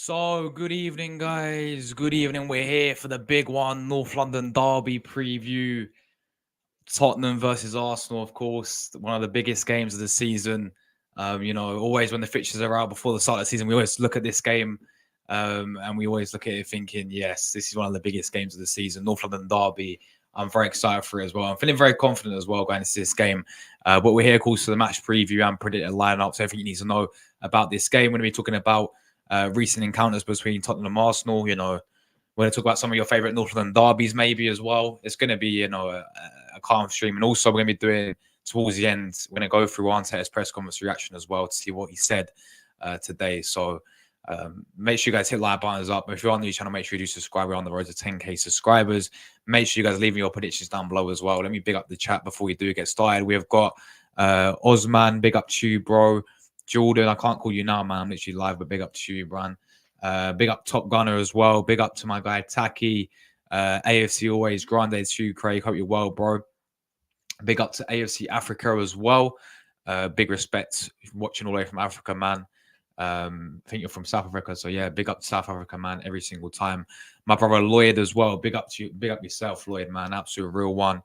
So, good evening, guys. Good evening. We're here for the big one, North London Derby preview. Tottenham versus Arsenal, of course, one of the biggest games of the season. Always when the fixtures are out before the start of the season, we always look at this game and we always look at it thinking, yes, this is one of the biggest games of the season. North London Derby. I'm very excited for it as well. I'm feeling very confident as well going into this game. But we're here, of course, for the match preview and predicted lineup. So everything you need to know about this game. We're going to be talking about recent encounters between Tottenham and Arsenal. We're going to talk about some of your favorite North London derbies, maybe as well. It's going to be, a calm stream. And also, we're going to be doing towards the end, we're going to go through Arteta's press conference reaction as well to see what he said today. So make sure you guys hit like buttons up. If you're on the channel, make sure you do subscribe. We're on the road to 10K subscribers. Make sure you guys leave me your predictions down below as well. Let me big up the chat before we do get started. We have got Osman, big up to you, bro. Jordan, I can't call you now, man. I'm literally live, but big up to you, Bran. Big up Top Gunner as well. Big up to my guy Taki. AFC always grande to you, Craig. Hope you're well, bro. Big up to AFC Africa as well. Big respect watching all the way from Africa, man. I think you're from South Africa, so yeah, big up to South Africa, man, every single time. My brother Lloyd as well. Big up to you, big up yourself, Lloyd, man. Absolute real one.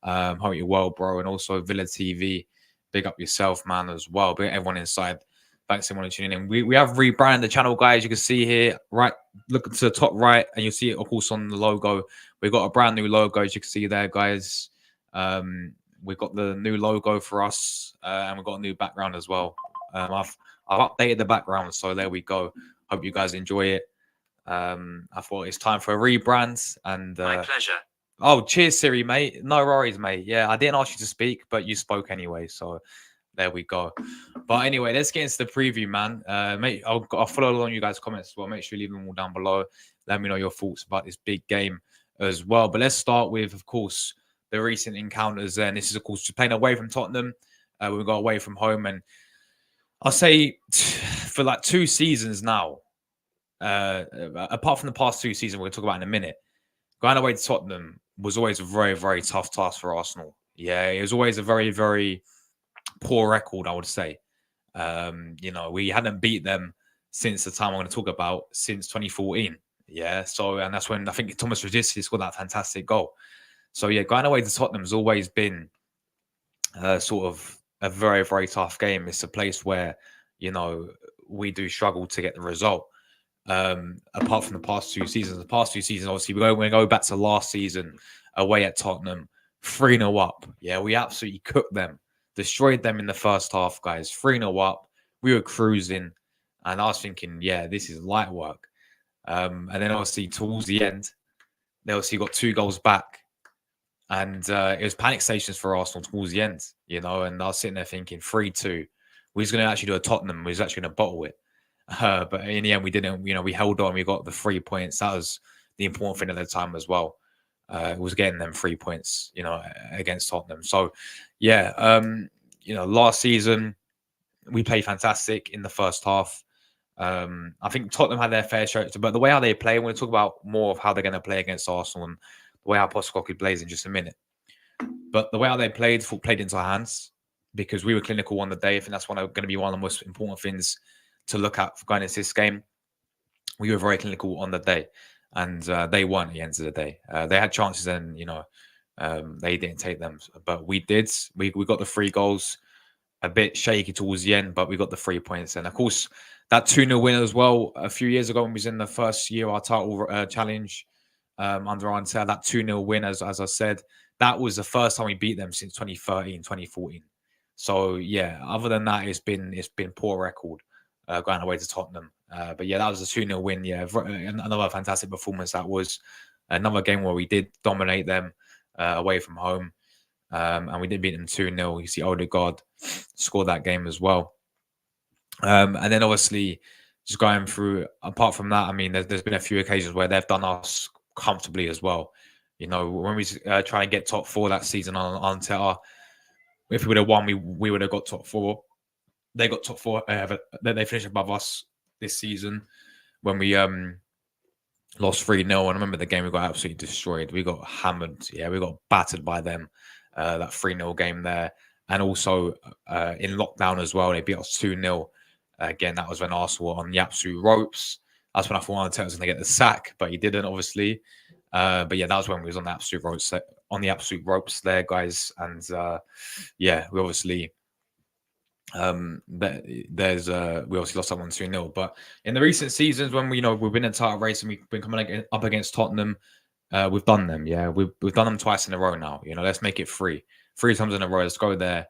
Hope you're well, bro. And also Villa TV. Big up yourself, man, as well. Big up everyone inside. Thanks everyone tuning in. We have rebranded the channel, guys. You can see here, right, look to the top right, and you'll see it, of course, on the logo. We've got a brand new logo, as you can see there, guys. We've got the new logo for us, and we've got a new background as well. I've updated the background, so there we go. Hope you guys enjoy it. I thought it's time for a rebrand, and my pleasure. Oh, cheers, Siri, mate. No worries, mate. Yeah, I didn't ask you to speak, but you spoke anyway, so there we go. But anyway, let's get into the preview, man. Mate, I'll follow along you guys' comments as well. Make sure you leave them all down below. Let me know your thoughts about this big game as well. But let's start with, of course, the recent encounters. And this is, of course, playing away from Tottenham. We got away from home, and I'll say for like 2 seasons now, apart from the past 2 seasons, we're going to talk about in a minute, going away to Tottenham was always a very, very tough task for Arsenal. Yeah, it was always a very, very poor record, I would say. We hadn't beat them since the time I'm going to talk about, since 2014. Yeah, so, and that's when I think Thomas Rhodisi scored that fantastic goal. So, yeah, going away to Tottenham has always been sort of a very, very tough game. It's a place where, we do struggle to get the result. Apart from the past 2 seasons. The past 2 seasons, obviously, we go back to last season away at Tottenham, 3-0 up. Yeah, we absolutely cooked them, destroyed them in the first half, guys. 3-0 up. We were cruising, and I was thinking, yeah, this is light work. And then obviously towards the end, they obviously got 2 goals back, and it was panic stations for Arsenal towards the end, and I was sitting there thinking 3-2. We was going to actually do a Tottenham. We was actually going to bottle it. But in the end, we didn't. We held on. We got the 3 points. That was the important thing at the time as well. It was getting them 3 points, against Tottenham. So, yeah, last season we played fantastic in the first half. I think Tottenham had their fair share, but the way how they play, we're going to talk about more of how they're going to play against Arsenal and the way how Postecoglou plays in just a minute. But the way how they played into our hands, because we were clinical on the day. I think that's going to be one of the most important things to look at for going into this game. We were very clinical on the day, and they won at the end of the day. They had chances, and they didn't take them, but we did. We got the 3 goals, a bit shaky towards the end, but we got the 3 points. And of course, that 2-0 win as well a few years ago when we was in the first year of our title challenge under Arteta, that 2-0 win, as I said, that was the first time we beat them since 2013, 2014. So yeah, other than that, it's been poor record. Going away to Tottenham. But yeah, that was a 2-0 win. Yeah, another fantastic performance. That was another game where we did dominate them away from home. And we did beat them 2-0. You see Odegaard scored that game as well. And then obviously, just going through, apart from that, I mean, there's been a few occasions where they've done us comfortably as well. When we try and get top 4 that season on Arteta, if we would have won, we would have got top 4. They got top 4. They finished above us this season when we lost 3-0. I remember the game we got absolutely destroyed. We got hammered. Yeah, we got battered by them. That 3-0 game there. And also in lockdown as well, they beat us 2-0. Again, that was when Arsenal were on the absolute ropes. That's when I thought Arteta was going to get the sack, but he didn't, obviously. But yeah, that was when we was on the absolute ropes there, guys. And yeah, we obviously we obviously lost that one 2-0. But in the recent seasons, when we've been in a title race and we've been coming up against Tottenham, we've done them. Yeah, we've done them twice in a row now. Let's make it three times in a row. Let's go there,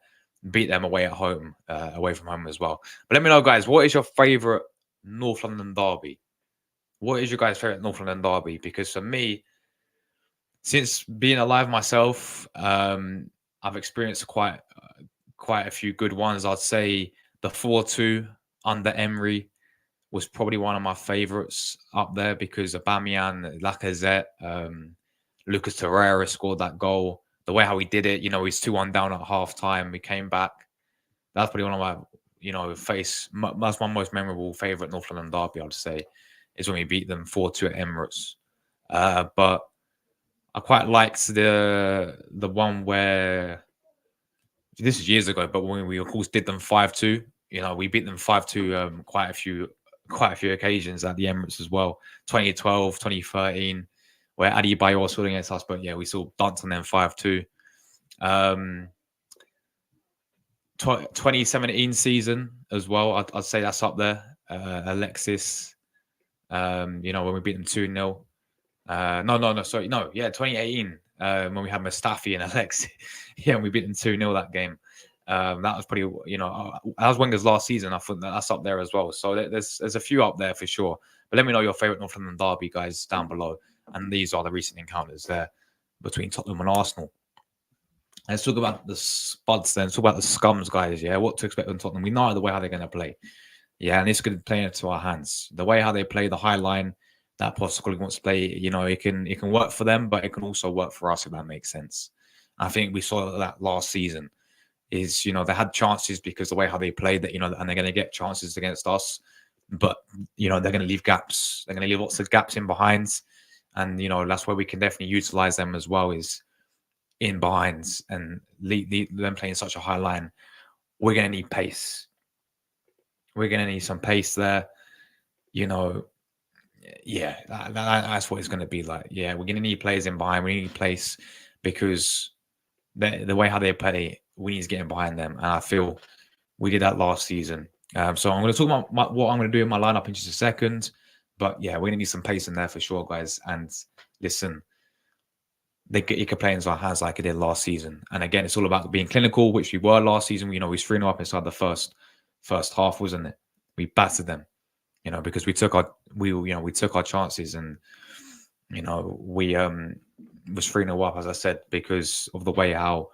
beat them away at home, away from home as well. But let me know, guys, what is your favorite North London derby? What is your guys' favorite North London derby? Because for me, since being alive myself, I've experienced quite a few good ones. I'd say the 4-2 under Emery was probably one of my favourites up there because Aubameyang, Lacazette, Lucas Torreira scored that goal. The way how he did it, he's 2-1 down at half time. We came back. That's probably one of my, that's my most memorable favourite North London derby, I'd say, is when we beat them 4-2 at Emirates. But I quite liked the one where, this is years ago, but when we of course did them 5-2, we beat them 5-2 quite a few occasions at the Emirates as well. 2012, 2013, where Adi Bayo was scoring against us, but yeah, we still danced on them 5-2. 2017 season as well, I'd say that's up there. Alexis, when we beat them 2-0. Yeah, 2018, when we had Mustafi and Alexis. Yeah, and we beat them 2-0 that game. That was pretty, that was Wenger's last season. I think that's up there as well. So there's a few up there for sure. But let me know your favourite North London derby, guys, down below. And these are the recent encounters there between Tottenham and Arsenal. Let's talk about the Spuds then. Let's talk about the Scums, guys. Yeah, what to expect from Tottenham. We know the way how they're going to play. Yeah, and it's going to play into our hands. The way how they play the high line, that possibly wants to play, it can work for them, but it can also work for us, if that makes sense. I think we saw that last season. Is they had chances because the way how they played that, and they're going to get chances against us, but they're going to leave gaps. They're going to leave lots of gaps in behinds, and that's where we can definitely utilize them as well. Is in behinds and them playing such a high line. We're going to need pace. We're going to need some pace there. Yeah, that's what it's going to be like. Yeah, we're going to need players in behind. We need pace because the way how they play, we need to get in behind them. And I feel we did that last season. So I'm going to talk about what I'm going to do in my lineup in just a second. But yeah, we're going to need some pace in there for sure, guys. And listen, it could play into our hands like it did last season. And again, it's all about being clinical, which we were last season. We was 3-0 up inside the first half, wasn't it? We battered them, because we took our chances, and we was 3-0 up, as I said, because of the way how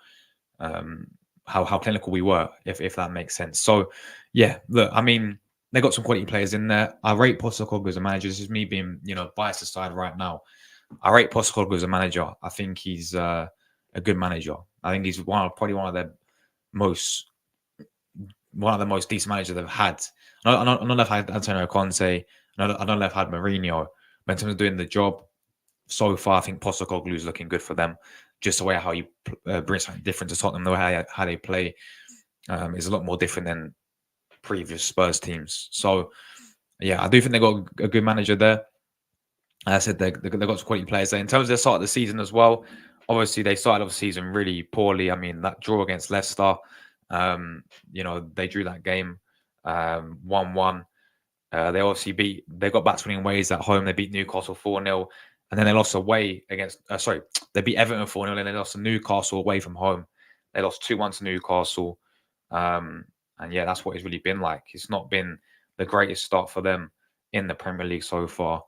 clinical we were, if that makes sense. So yeah, look, I mean, they got some quality players in there. I rate Postecoglou as a manager. This is me being biased aside right now. I rate Postecoglou as a manager. I think he's a good manager. I think he's probably one of the most decent managers they've had. I don't know if I had Antonio Conte. I don't know if I had Mourinho. But in terms of doing the job, so far, I think Postecoglou is looking good for them. Just the way how you bring something different to Tottenham, the way how they play is a lot more different than previous Spurs teams. So, yeah, I do think they got a good manager there. As I said, they got some quality players there. In terms of the start of the season as well, obviously they started off the season really poorly. I mean, that draw against Leicester, they drew that game 1-1. They got back to winning ways at home. They beat Newcastle 4-0. And then they lost away against, they beat Everton 4-0 and they lost to Newcastle away from home. They lost 2-1 to Newcastle. And yeah, that's what it's really been like. It's not been the greatest start for them in the Premier League so far.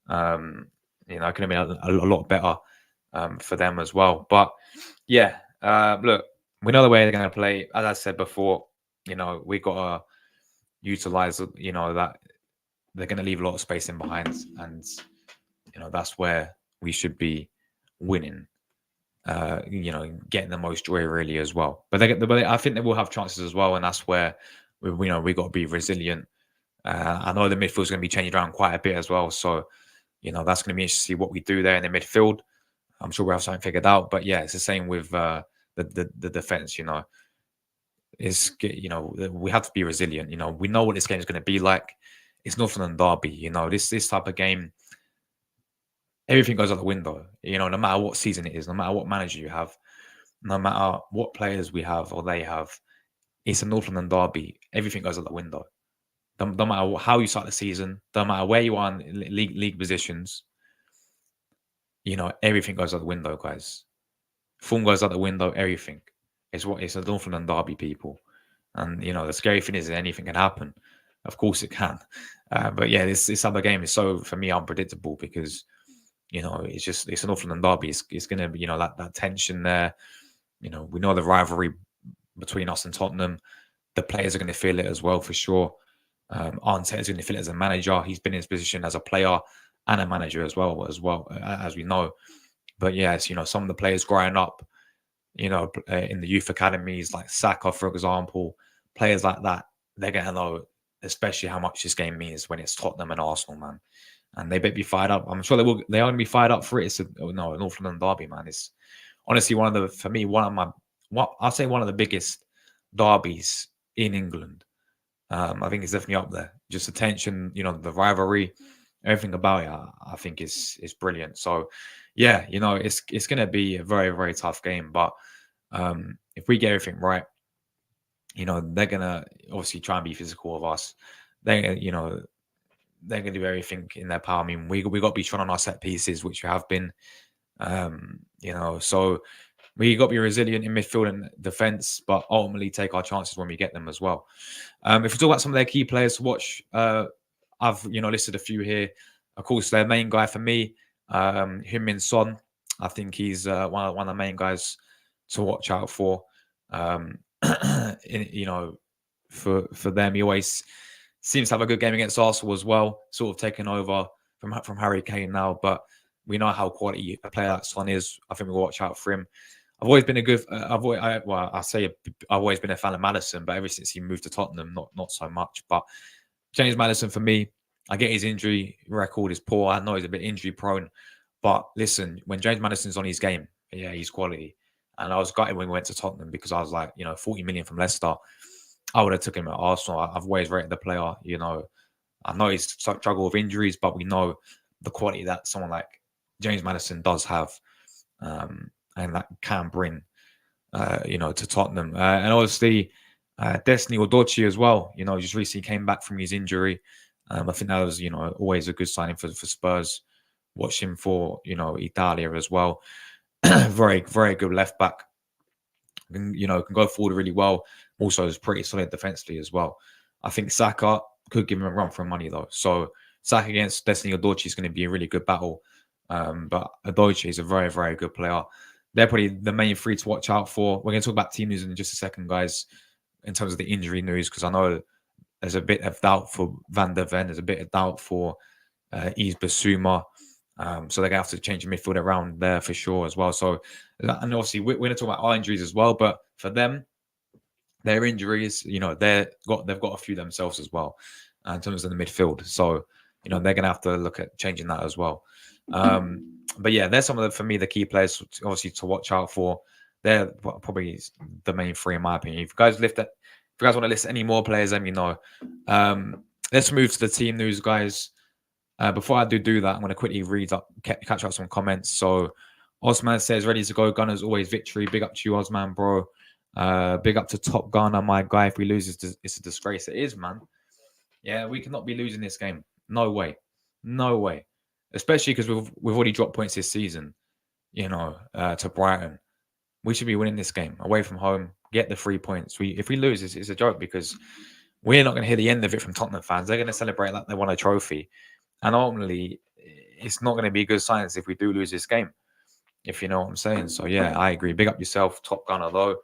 It could have been a lot better for them as well. But yeah, look, we know the way they're going to play. As I said before, we got to utilize, that they're going to leave a lot of space in behind. And, that's where we should be winning, getting the most joy really as well. But I think they will have chances as well. And that's where, we got to be resilient. I know the midfield's going to be changing around quite a bit as well. So, that's going to be interesting to see what we do there in the midfield. I'm sure we'll have something figured out. But yeah, it's the same with the defense, we have to be resilient. We know what this game is going to be like. it's North London derby. This type of game, everything goes out the window. No matter what season it is, no matter what manager you have, no matter what players we have or they have, it's a North London derby. Everything goes out the window. Don't matter how you start the season, don't matter where you are in league positions, everything goes out the window, guys. Form goes out the window, everything. It's a North London derby, people. And the scary thing is that anything can happen. Of course it can. But yeah, this other game is so, for me, unpredictable because it's an North London derby. It's gonna be, that tension there. We know the rivalry between us and Tottenham. The players are going to feel it as well, for sure. Arteta is going to feel it as a manager. He's been in his position as a player and a manager as well, as we know. But yes, some of the players growing up, in the youth academies, like Saka, for example, players like that, they're going to know, especially how much this game means when it's Tottenham and Arsenal, man. And they better be fired up. I'm sure they will. They are going to be fired up for it. It's a North London derby, man. It's honestly I'll say one of the biggest derbies in England. I think it's definitely up there. Just the tension, the rivalry, everything about it, I think is brilliant. So, yeah, it's going to be a very, very tough game. But if we get everything right, they're going to obviously try and be physical of us. They're going to do everything in their power. I mean, we got to be strong on our set pieces, which we have been. So we got to be resilient in midfield and defense, but ultimately take our chances when we get them as well. If we talk about some of their key players to watch, I've listed a few here. Of course, their main guy for me, Heung-min Son. I think he's one of the main guys to watch out for. For them, he always seems to have a good game against Arsenal as well. Sort of taken over from Harry Kane now, but we know how quality a player like Son is. I think we'll watch out for him. I've always been I've always been a fan of Maddison, but ever since he moved to Tottenham, not so much. But James Maddison, for me, I get his injury record is poor. I know he's a bit injury prone, but listen, when James Maddison's on his game, yeah, he's quality. And I was gutted when we went to Tottenham because I was like, 40 million from Leicester, I would have took him at Arsenal. I've always rated the player. I know he's struggled with injuries, but we know the quality that someone like James Maddison does have, and that can bring, to Tottenham. And obviously, Destiny Udochie as well. Just recently came back from his injury. I think that was, always a good signing for Spurs. Watch him for, Italia as well. Very, very good left back. Can go forward really well. Also is pretty solid defensively as well. I think Saka could give him a run for money though. So Saka against Destiny Udochie is going to be a really good battle. But Udochie is a very, very good player. They're probably the main three to watch out for. We're going to talk about team news in just a second, guys, in terms of the injury news, because I know there's a bit of doubt for Van der Ven. There's a bit of doubt for Yves Bissouma. So they're going to have to change the midfield around there for sure as well. So, and obviously we're going to talk about our injuries as well, but for them, their injuries, they've got a few themselves as well in terms of the midfield. So, they're going to have to look at changing that as well. But yeah, there's some of for me, the key players obviously to watch out for. They're probably the main three in my opinion. If you guys want to list any more players, let me know. Let's move to the team news, guys. Before I do that, I'm going to quickly catch up some comments. So Osman says, ready to go. Gunners always victory. Big up to you, Osman, bro. Big up to Top Gunner, my guy. If we lose, it's a disgrace. It is, man. Yeah, we cannot be losing this game. No way. No way. Especially because we've already dropped points this season, to Brighton. We should be winning this game away from home, get the 3 points. If we lose, it's a joke because we're not going to hear the end of it from Tottenham fans. They're going to celebrate like they won a trophy. And ultimately, it's not going to be good signs if we do lose this game, if you know what I'm saying. So, yeah, I agree. Big up yourself, Top Gunner, though.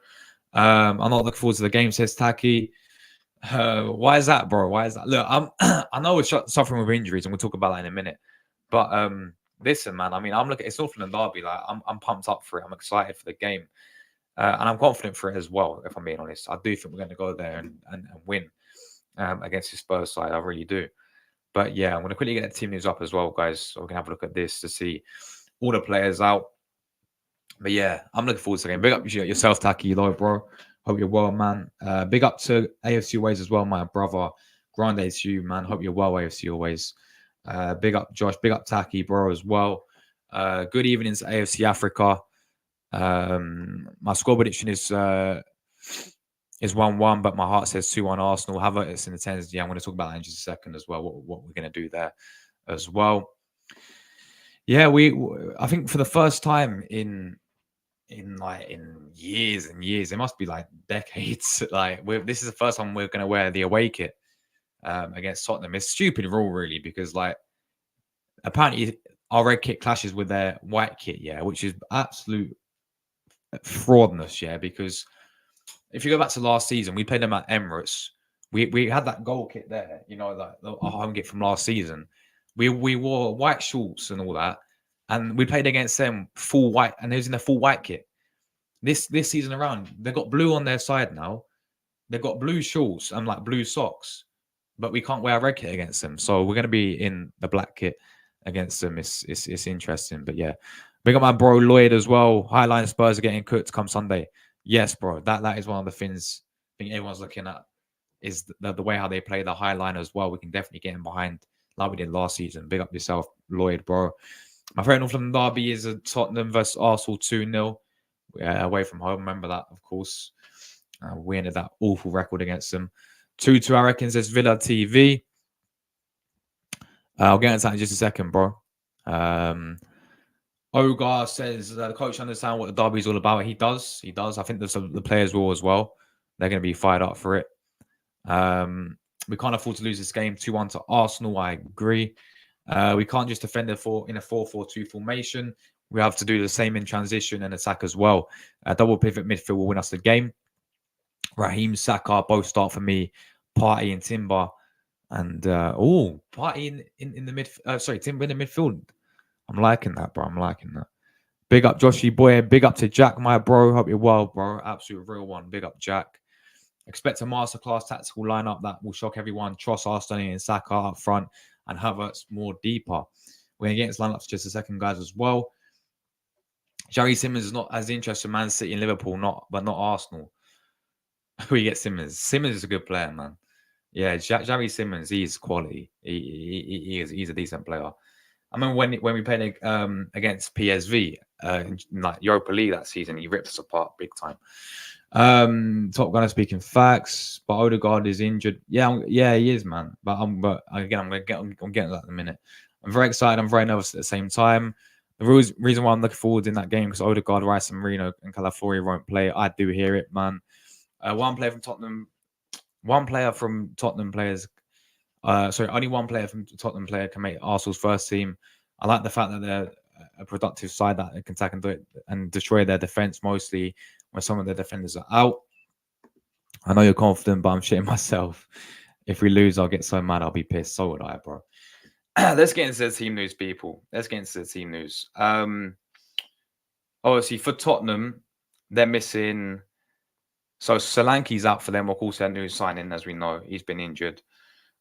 I'm not looking forward to the game, says Taki. Why is that, bro? Why is that? Look, I know we're suffering with injuries, and we'll talk about that in a minute. But listen, man, I mean, I'm looking. It's North London derby. Like, I'm pumped up for it. I'm excited for the game, and I'm confident for it as well. If I'm being honest, I do think we're going to go there and win against the Spurs side. I really do. But yeah, I'm going to quickly get the team news up as well, guys, so we can have a look at this to see all the players out. But yeah, I'm looking forward to the game. Big up yourself, Taki, though, bro. Hope you're well, man. Big up to AFC Ways as well, my brother. Grande to you, man. Hope you're well, AFC always. Big up Josh, big up Taki, bro, as well. Good evenings, AFC Africa. My score prediction is 1-1, but my heart says 2-1 Arsenal. Havertz in the tens. Yeah, I'm going to talk about that in just a second as well. What we're going to do there as well. Yeah, I think for the first time in years and years, it must be like decades. Like this is the first time we're going to wear the away kit against Tottenham. It's a stupid rule, really, because like apparently our red kit clashes with their white kit, yeah, which is absolute fraudness, yeah, because if you go back to last season, we played them at Emirates. We had that goal kit there, you know, like our home kit from last season. We wore white shorts and all that, and we played against them full white, and it was in the full white kit. This season around, they've got blue on their side now. They've got blue shorts and like blue socks, but we can't wear a red kit against them. So we're gonna be in the black kit against them. It's interesting, but yeah. Big up my bro Lloyd as well. Highline Spurs are getting cooked come Sunday. Yes, bro. That is one of the things I think everyone's looking at is the way how they play the high line as well. We can definitely get in behind like we did last season. Big up yourself, Lloyd, bro. My favorite North London derby is a Tottenham versus Arsenal 2-0 away from home. Remember that, of course. We ended that awful record against them. 2-2, I reckon, says Villa TV. I'll get into that in just a second, bro. Ogar says the coach understands what the derby is all about. He does. He does. I think the players will as well. They're going to be fired up for it. We can't afford to lose this game 2-1 to Arsenal. I agree. We can't just defend in a 4-4-2 formation. We have to do the same in transition and attack as well. Double pivot midfield will win us the game. Raheem, Saka both start for me. Partey and Timber. And Partey in the mid. Timber in the midfield. I'm liking that, bro. I'm liking that. Big up Joshy boy. Big up to Jack, my bro. Hope you're well, bro. Absolute real one. Big up Jack. Expect a masterclass tactical lineup that will shock everyone. Tross, Arsenal, and Saka up front, and Havertz more deeper. We're going to get into lineups just a second, guys, as well. Jerry Simmons is not as interested in Man City and Liverpool, but not Arsenal. We get Simmons. Simmons is a good player, man. Yeah, Jerry Simmons, he's quality. He's a decent player. I remember when we played against PSV in like Europa League that season, he ripped us apart big time. Top Gunner speaking facts, but Odegaard is injured. Yeah, he is, man. But again, I'm getting to that in a minute. I'm very excited. I'm very nervous at the same time. The reason why I'm looking forward in that game because Odegaard, Rice, and Marino and Calafiori won't play. I do hear it, man. One player from Tottenham players. Only one player from Tottenham player can make Arsenal's first team. I like the fact that they're a productive side that can attack and destroy their defense mostly when some of their defenders are out. I know you're confident, but I'm shitting myself. If we lose, I'll get so mad. I'll be pissed. So would I, bro. Let's get into the team news, people. Let's get into the team news. Obviously, for Tottenham, they're missing. So Solanke's out for them. Of course, their new signing, as we know, he's been injured.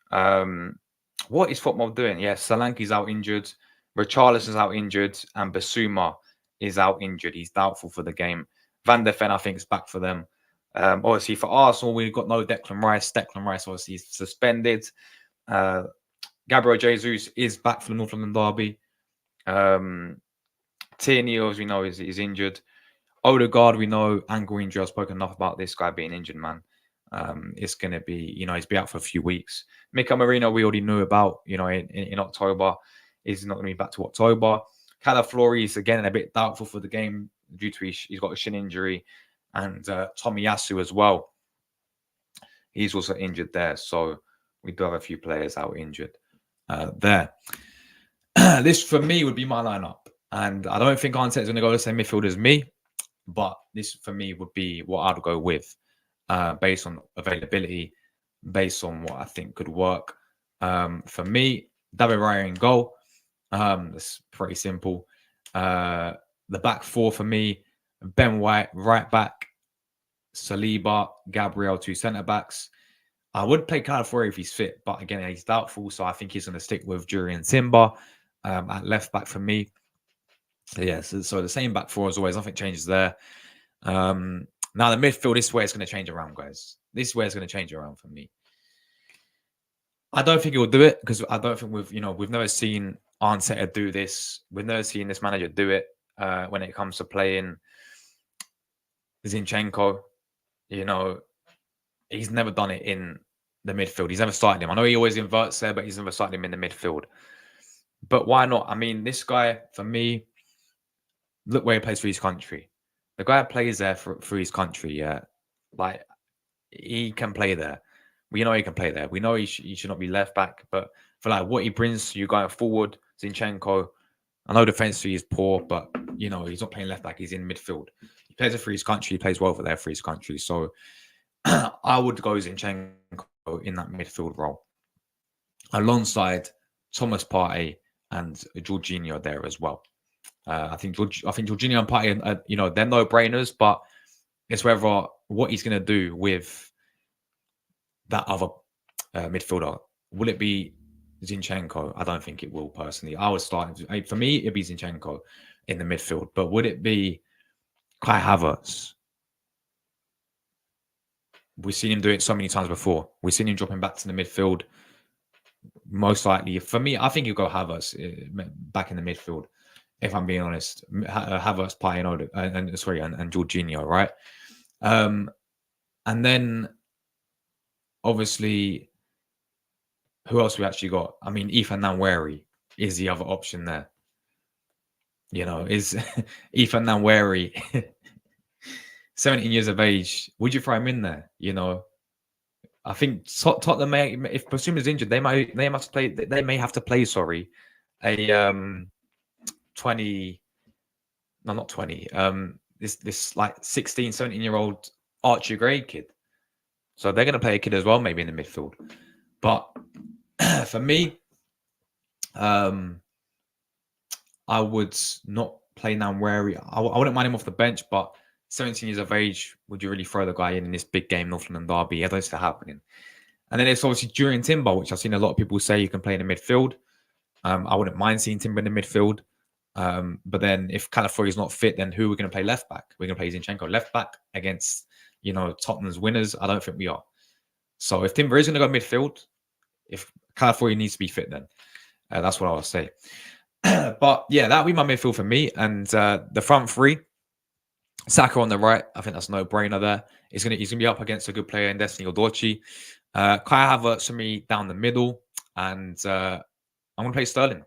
What is Tottenham doing? Yeah, Solanke's out injured. Richarlison's out injured, and Basuma is out injured. He's doubtful for the game. Van der Ven, I think, is back for them. Obviously, for Arsenal, we've got no Declan Rice. Declan Rice, obviously, is suspended. Gabriel Jesus is back for the North London derby. Tierney, as we know, is injured. Odegaard, we know, ankle injury. I've spoken enough about this guy being injured, man. It's going to be, he's been out for a few weeks. Mika Marino, we already knew about, in October. He's not going to be back to October. Calafiori is, again, a bit doubtful for the game due to he's got a shin injury. And Tomiyasu as well. He's also injured there. So we do have a few players out injured there. This, for me, would be my lineup. And I don't think Arteta is going to go the same midfield as me. But this, for me, would be what I'd go with based on availability, based on what I think could work. For me, David Raya in goal. That's pretty simple. The back four for me, Ben White, right back, Saliba, Gabriel, two centre-backs. I would play Calafiori if he's fit, but again, he's doubtful, so I think he's going to stick with Jury and Timber at left back for me. So the same back four as always. Nothing changes there. Now the midfield, this is where it's going to change around, guys. This is where it's going to change around for me. I don't think he will do it because I don't think we've never seen Arteta do this. We've never seen this manager do it when it comes to playing Zinchenko. You know, he's never done it in the midfield. He's never started him. I know he always inverts there, but he's never started him in the midfield. But why not? I mean, this guy, for me, look where he plays for his country. The guy plays there for his country, yeah. Like, he can play there. We know he can play there. We know he should not be left back, but for like what he brings to you going forward, Zinchenko, I know defensively is poor, but he's not playing left back. He's in midfield. He plays it for his country. He plays well for there for his country. So I would go Zinchenko in that midfield role alongside Thomas Partey and Jorginho there as well. I think Jorginho and Partey, they're no brainers, but it's whether what he's going to do with that other midfielder. Will it be Zinchenko? I don't think it will, personally. I would start, for me, it'd be Zinchenko in the midfield. But would it be Kai Havertz? We've seen him do it so many times before. We've seen him dropping back to the midfield. Most likely, for me, I think he'll go Havertz back in the midfield. If I'm being honest, Havertz, Partey, and Jorginho, right? And then obviously, who else we actually got? I mean, Ethan Nwaneri is the other option there. Is Ethan Nwaneri 17 years of age? Would you throw him in there? I think Tottenham if Basuma is injured, they may have to play. Sorry, a 20. No, not 20. This like 16, 17-year-old Archie Gray kid. So they're going to play a kid as well, maybe in the midfield. But for me, I would not play Nwaneri. I wouldn't mind him off the bench, but 17 years of age, would you really throw the guy in this big game, North London derby? I don't see that happening. And then it's obviously Jurriën Timber, which I've seen a lot of people say you can play in the midfield. I wouldn't mind seeing Timber in the midfield. But then if Calafiori's not fit, then who are we going to play left back? We're going to play Zinchenko left back against, Tottenham's winners. I don't think we are. So if Timber is going to go midfield, if Calafiori needs to be fit, then that's what I would say. But yeah, that would be my midfield for me. And the front three, Saka on the right, I think that's no brainer there. He's gonna be up against a good player in Destiny Udochie. Kai Havertz for me down the middle, and I'm gonna play Sterling.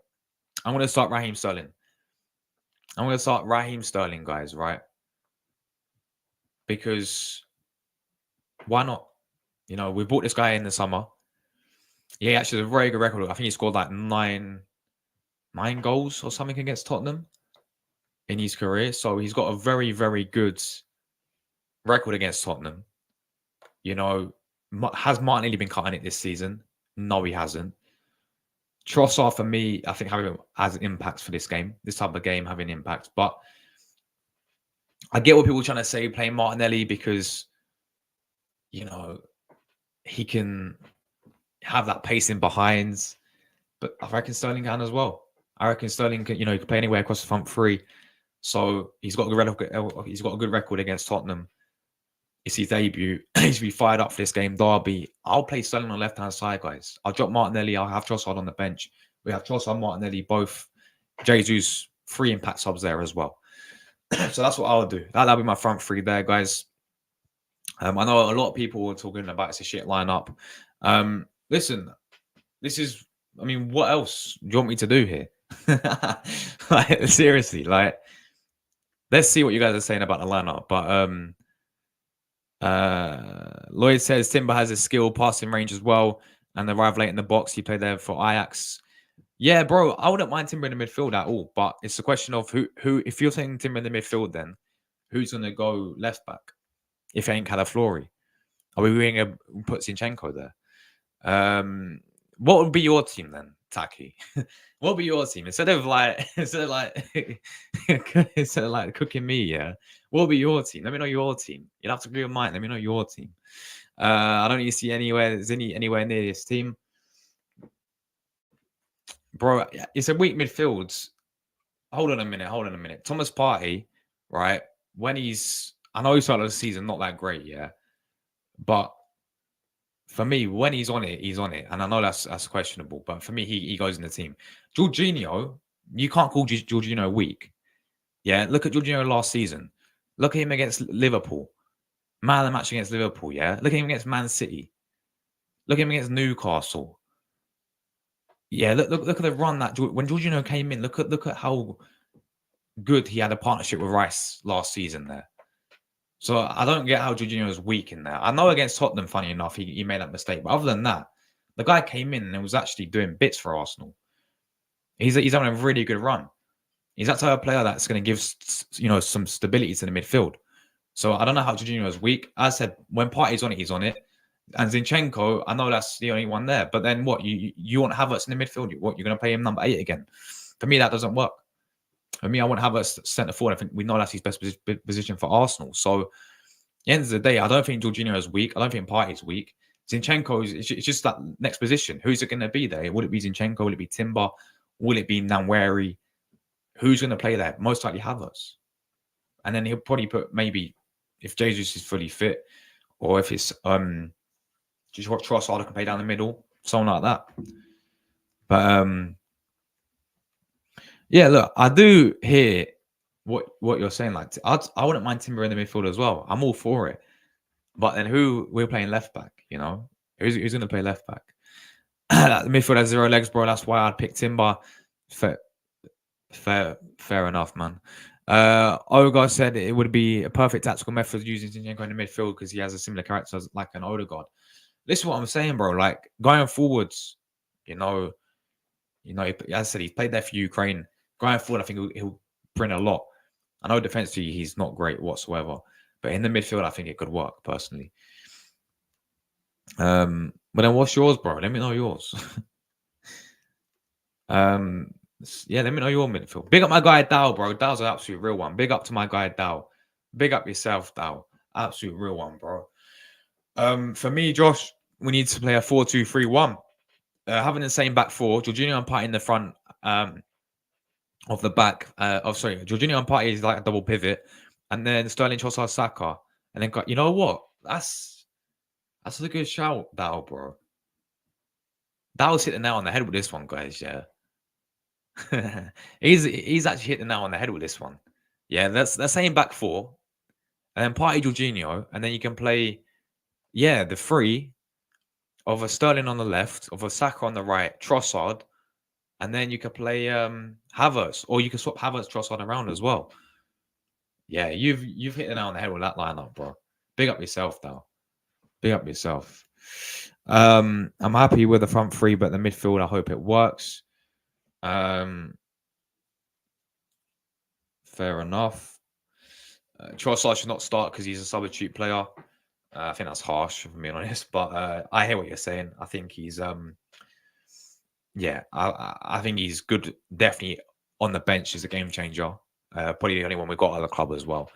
I'm gonna start Raheem Sterling. Guys, right? Because why not? We bought this guy in the summer. Yeah, actually, has a very good record. I think he scored like nine goals or something against Tottenham in his career. So he's got a very, very good record against Tottenham. Has Martinelli been cutting it this season? No, he hasn't. Trossard, for me, I think has an impact for this game. This type of game having impact. But I get what people are trying to say playing Martinelli because, he can have that pacing behind. But I reckon Sterling can as well. I reckon Sterling can, he can play anywhere across the front three. So he's got a good record against Tottenham. It's his debut. He should be fired up for this game, derby. I'll play Sterling on the left-hand side, guys. I'll drop Martinelli. I'll have Trossard on the bench. We have Trossard, Martinelli, both. Jesus, 3 impact subs there as well. So that's what I'll do. That'll be my front three there, guys. I know a lot of people were talking about it's a shit lineup. Listen, what else do you want me to do here? Seriously, let's see what you guys are saying about the lineup. But Lloyd says Timber has a skill passing range as well and arrived late in the box. He played there for Ajax. Yeah, bro, I wouldn't mind Timber in the midfield at all. But it's a question of who if you're saying Timber in the midfield, then who's going to go left back if it ain't Calafiori? Are we going to put Zinchenko there? What would be your team then, Taki? What would be your team instead of cooking me? Yeah, what would be your team? Let me know your team. You'll have to agree with mine. Let me know your team. I don't really see anywhere near this team, bro. It's a weak midfield. Hold on a minute. Thomas Partey, right? I know he started the season not that great, yeah, but for me, when he's on it, he's on it. And I know that's questionable, but for me, he goes in the team. Jorginho, you can't call Jorginho weak. Yeah, look at Jorginho last season. Look at him against Liverpool. Man of the match against Liverpool, yeah? Look at him against Man City. Look at him against Newcastle. Yeah, look at the run that when Jorginho came in. Look at how good he had a partnership with Rice last season there. So I don't get how Jorginho is weak in there. I know against Tottenham, funny enough, he made that mistake. But other than that, the guy came in and was actually doing bits for Arsenal. He's having a really good run. He's that type of player that's going to give some stability to the midfield. So I don't know how Jorginho is weak. As I said, when Partey's on it, he's on it. And Zinchenko, I know that's the only one there. But then what? You want Havertz in the midfield? You're going to play him number 8 again? For me, that doesn't work. For me, I want Havertz centre forward. I think we know that's his best position for Arsenal. So at the end of the day, I don't think Jorginho is weak. I don't think Partey's weak. Zinchenko is just that next position. Who's it going to be there? Would it be Zinchenko? Will it be Timber? Will it be Nwaneri? Who's going to play there? Most likely Havertz. And then he'll probably put maybe if Jesus is fully fit, or if it's just what Trossard can play down the middle, something like that. But yeah, look, I do hear what you're saying. Like, I wouldn't mind Timber in the midfield as well. I'm all for it. But then we're playing left back? You know, who's going to play left back? The midfield has 0 legs, bro. That's why I'd pick Timber. Fair enough, man. Odegaard said it would be a perfect tactical method using Zinchenko in the midfield because he has a similar character as like an Odegaard. Listen to what I'm saying, bro. Like going forwards, as I said, he's played there for Ukraine. Going forward, I think he'll bring a lot. I know defensively he's not great whatsoever, but in the midfield, I think it could work personally. But then what's yours, bro? Let me know yours. Yeah, let me know your midfield. Big up my guy Dow, bro. Dow's an absolute real one. Big up to my guy Dow. Big up yourself, Dow. Absolute real one, bro. For me, Josh, we need to play a 4-2-3-1. Having the same back four, Jorginho and Partey in the front of the back. Jorginho and Partey is like a double pivot, and then Sterling, Trossard, Saka, and then you know what? That's a good shout, Dow, bro. Dow's hit the nail on the head with this one, guys. Yeah. he's actually hit the nail on the head with this one. Yeah, that's same back four, and then Partey, Jorginho, and then you can play, the three of a Sterling on the left, of a Saka on the right, Trossard, and then you could play Havertz, or you can swap Havertz, Trossard around as well. Yeah, you've hit the nail on the head with that lineup, bro. Big up yourself, though. Big up yourself. I'm happy with the front three, but the midfield, I hope it works. Fair enough. Trossard should not start because he's a substitute player. I think that's harsh, if I'm being honest, but I hear what you're saying. I think he's, I think he's good. Definitely on the bench is a game changer. Probably the only one we've got at the club as well.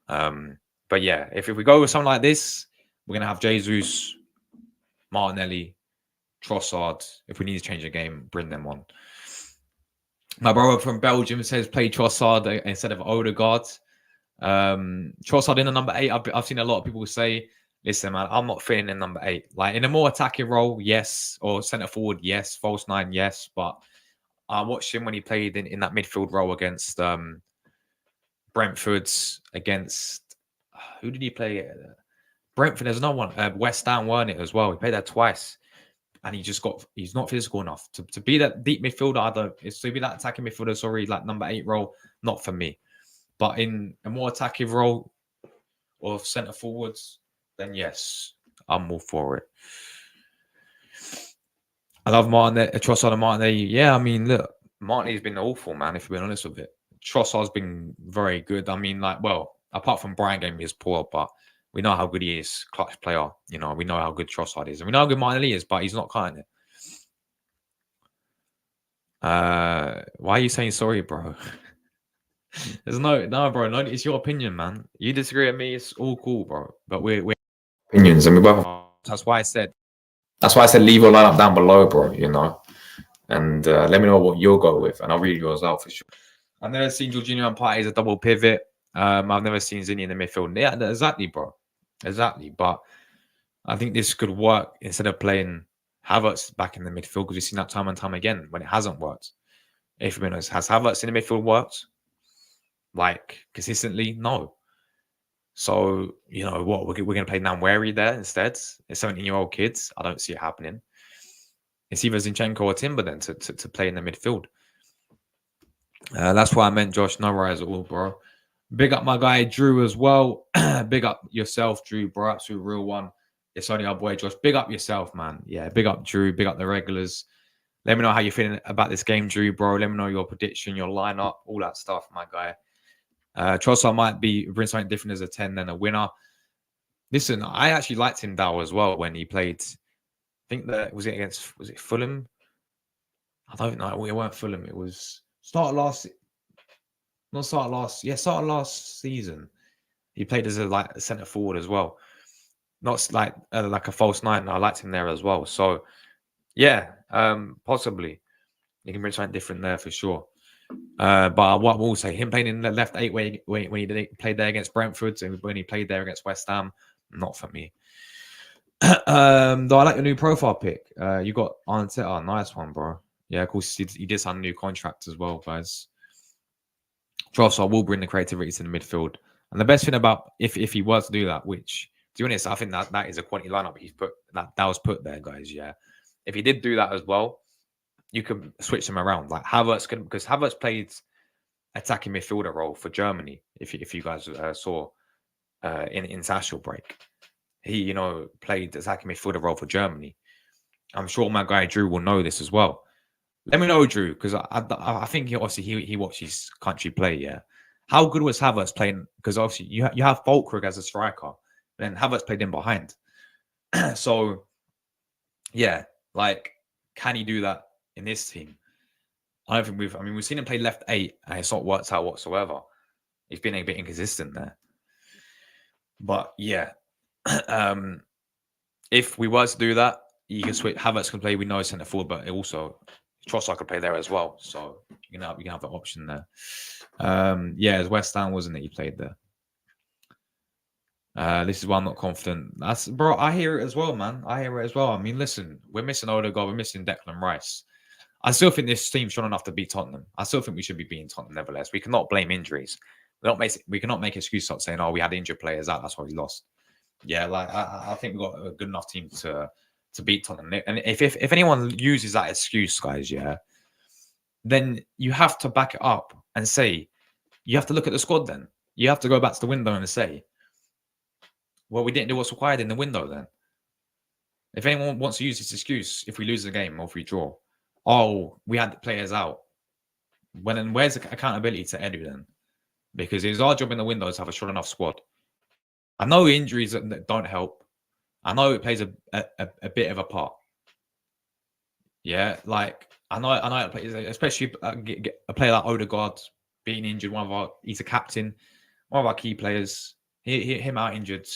But yeah, if we go with something like this, we're gonna have Jesus, Martinelli, Trossard. If we need to change the game, bring them on. My brother from Belgium says play Trossard instead of Odegaard. Trossard in the number 8. I've seen a lot of people say, listen, man, I'm not fitting in number 8. Like in a more attacking role, yes, or centre forward, yes, false 9, yes. But I watched him when he played in that midfield role against Brentford's against who did he play? Brentford. There's no one. West Ham weren't it as well? He played there twice. And he's not physical enough to be that deep midfielder. To be that attacking midfielder, like number 8 role, not for me. But in a more attacking role or centre forwards, then yes, I'm all for it. I love Martin, Trossard and Martinelli. Yeah, I mean, look, Martinelli's been awful, man, if we're being honest with it. Trossard's been very good. I mean, apart from Brian game, he's poor, but we know how good he is, clutch player. We know how good Trossard is. And we know how good Martinelli is, but he's not cutting it. Why are you saying sorry, bro? There's no, bro. No, it's your opinion, man. You disagree with me, it's all cool, bro. But we're opinions, and we both. That's why I said leave your lineup down below, bro. And let me know what you'll go with, and I'll read yours out for sure. I've never seen Jorginho and Partey as a double pivot. I've never seen Zinni in the midfield. Yeah, exactly, bro. Exactly. But I think this could work instead of playing Havertz back in the midfield, because we've seen that time and time again when it hasn't worked. If we're honest, has Havertz in the midfield worked like consistently? No. So you know what, we're going to play Namwari there instead. It's 17-year-old kids. I don't see it happening. It's either Zinchenko or Timber then to play in the midfield. That's why I meant Josh. No worries at all, bro. Big up my guy Drew as well. Big up yourself, Drew, bro. Absolute real one. It's only our boy Josh. Big up yourself, man. Yeah, big up Drew. Big up the regulars. Let me know how you're feeling about this game, Drew, bro. Let me know your prediction, your lineup, all that stuff, my guy. Trossard might bring something different as a 10 than a winner. Listen, I actually liked him Dow as well when he played. I think that was it Fulham? I don't know. It weren't Fulham. It was start last season. He played as a centre forward as well. Not like a false nine. I liked him there as well. So yeah, possibly he can bring something different there for sure. But what I will say, him playing in the left 8 when he played there against Brentford and when he played there against West Ham, not for me. Though I like your new profile pic. You got Arteta, nice one, bro. Yeah, of course he did sign a new contract as well, guys. Trossard will bring the creativity to the midfield, and the best thing about if he were to do that, which to be honest, I think that is a quality lineup he's put that was put there, guys. Yeah, if he did do that as well, you could switch them around. Like Havertz because Havertz played attacking midfielder role for Germany. If you guys saw in international break, he played attacking midfielder role for Germany. I'm sure my guy Drew will know this as well. Let me know, Drew, because I think he watched his country play. Yeah, how good was Havertz playing? Because obviously you have Volkrig as a striker, then Havertz played in behind. So yeah, like can he do that in this team? I don't think we've seen him play left 8 and it's not worked out whatsoever. He's been a bit inconsistent there. But yeah, if we were to do that, you can switch. Havertz can play. We know centre forward, but also Trossard could play there as well. So you can have the option there. Yeah, it's West Ham, wasn't it? He played there. This is why I'm not confident. That's bro. I hear it as well, man. I hear it as well. I mean, listen, we're missing Odegaard, we're missing Declan Rice. I still think this team's strong enough to beat Tottenham. I still think we should be beating Tottenham nevertheless. We cannot blame injuries. We cannot make excuses out saying, "Oh, we had injured players out. That's why we lost." Yeah, like I think we've got a good enough team to beat Tottenham. And if anyone uses that excuse, guys, yeah, then you have to back it up and say you have to look at the squad. Then you have to go back to the window and say, "Well, we didn't do what's required in the window." Then, if anyone wants to use this excuse, if we lose the game or if we draw, oh, we had the players out. Well, then where's the accountability to Edu then? Because it's our job in the window to have a strong enough squad. I know injuries that don't help. I know it plays a bit of a part. Yeah, like I know it plays, especially a player like Odegaard being injured. He's a captain, one of our key players. Him out injured,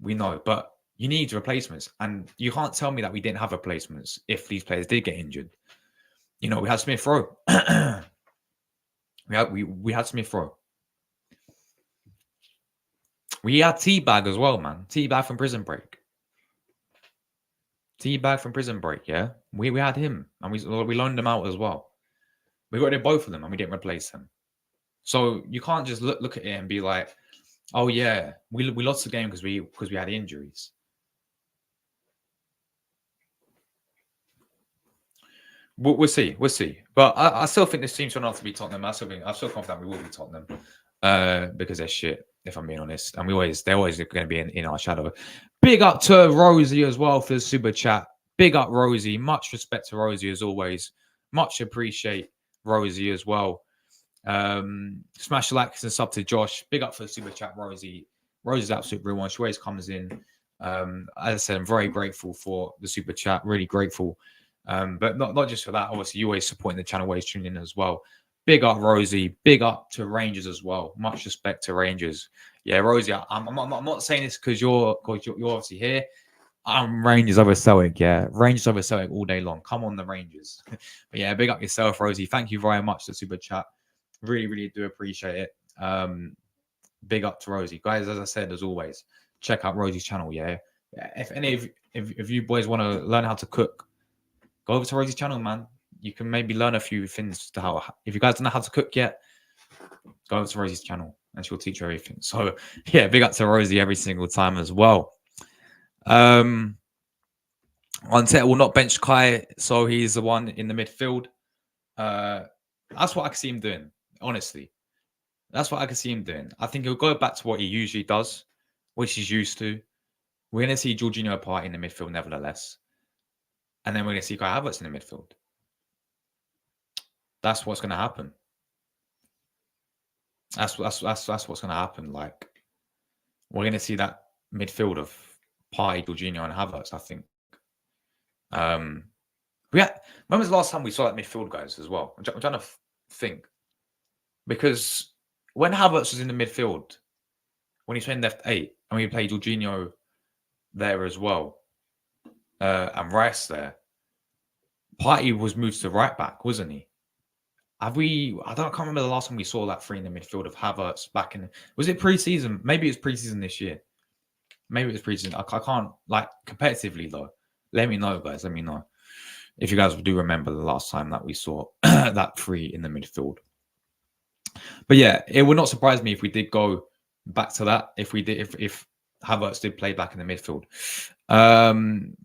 we know. But you need replacements, and you can't tell me that we didn't have replacements if these players did get injured. We had Smith Rowe. we had Smith Rowe. We had Teabag as well, man. Teabag from Prison Break. Yeah. We had him, and we loaned him out as well. We got rid of both of them, and we didn't replace them. So you can't just look at it and be like, "Oh yeah, we lost the game because we had injuries." We'll see. But I still think this team's strong enough to beat Tottenham. I'm still confident we will beat Tottenham because they're shit, if I'm being honest. And they're always going to be in our shadow. Big up to Rosie as well for the super chat. Big up Rosie. Much respect to Rosie as always. Much appreciate Rosie as well. Smash the likes and sub to Josh. Big up for the super chat, Rosie. Rosie's absolute real one. She always comes in. As I said, I'm very grateful for the super chat. Really grateful. But not just for that. Obviously, you always supporting the channel, always tuning in as well. Big up, Rosie. Big up to Rangers as well. Much respect to Rangers. Yeah, Rosie, I'm not saying this because you're obviously here. I'm Rangers over Celtic, yeah. Rangers over Celtic all day long. Come on, the Rangers. But yeah, big up yourself, Rosie. Thank you very much for the super chat. Really, really do appreciate it. Big up to Rosie. Guys, as I said, as always, check out Rosie's channel. Yeah. If any of if you boys want to learn how to cook, go over to Rosie's channel, man. You can maybe learn a few things to how. If you guys don't know how to cook yet, go over to Rosie's channel and she'll teach you everything. So yeah, big up to Rosie every single time as well. Arteta will not bench Kai, so he's the one in the midfield. That's what I can see him doing, honestly. That's what I can see him doing. I think he'll go back to what he usually does, which he's used to. We're going to see Jorginho Partey in the midfield, nevertheless. And then we're going to see Kai Havertz in the midfield. That's what's going to happen. That's what's going to happen. Like, we're going to see that midfield of Partey, Jorginho, and Havertz, I think. When was the last time we saw that midfield, guys, as well? I'm trying to think. Because when Havertz was in the midfield, when he's playing left 8, and we played Jorginho there as well, and Rice there, Partey was moved to right back, wasn't he? I can't remember the last time we saw that 3 in the midfield of Havertz back in. Was it pre-season? Maybe it was pre-season this year. Maybe it was pre-season. I can't, like, competitively though. Let me know, guys. Let me know if you guys do remember the last time that we saw that 3 in the midfield. But yeah, it would not surprise me if we did go back to that. If Havertz did play back in the midfield.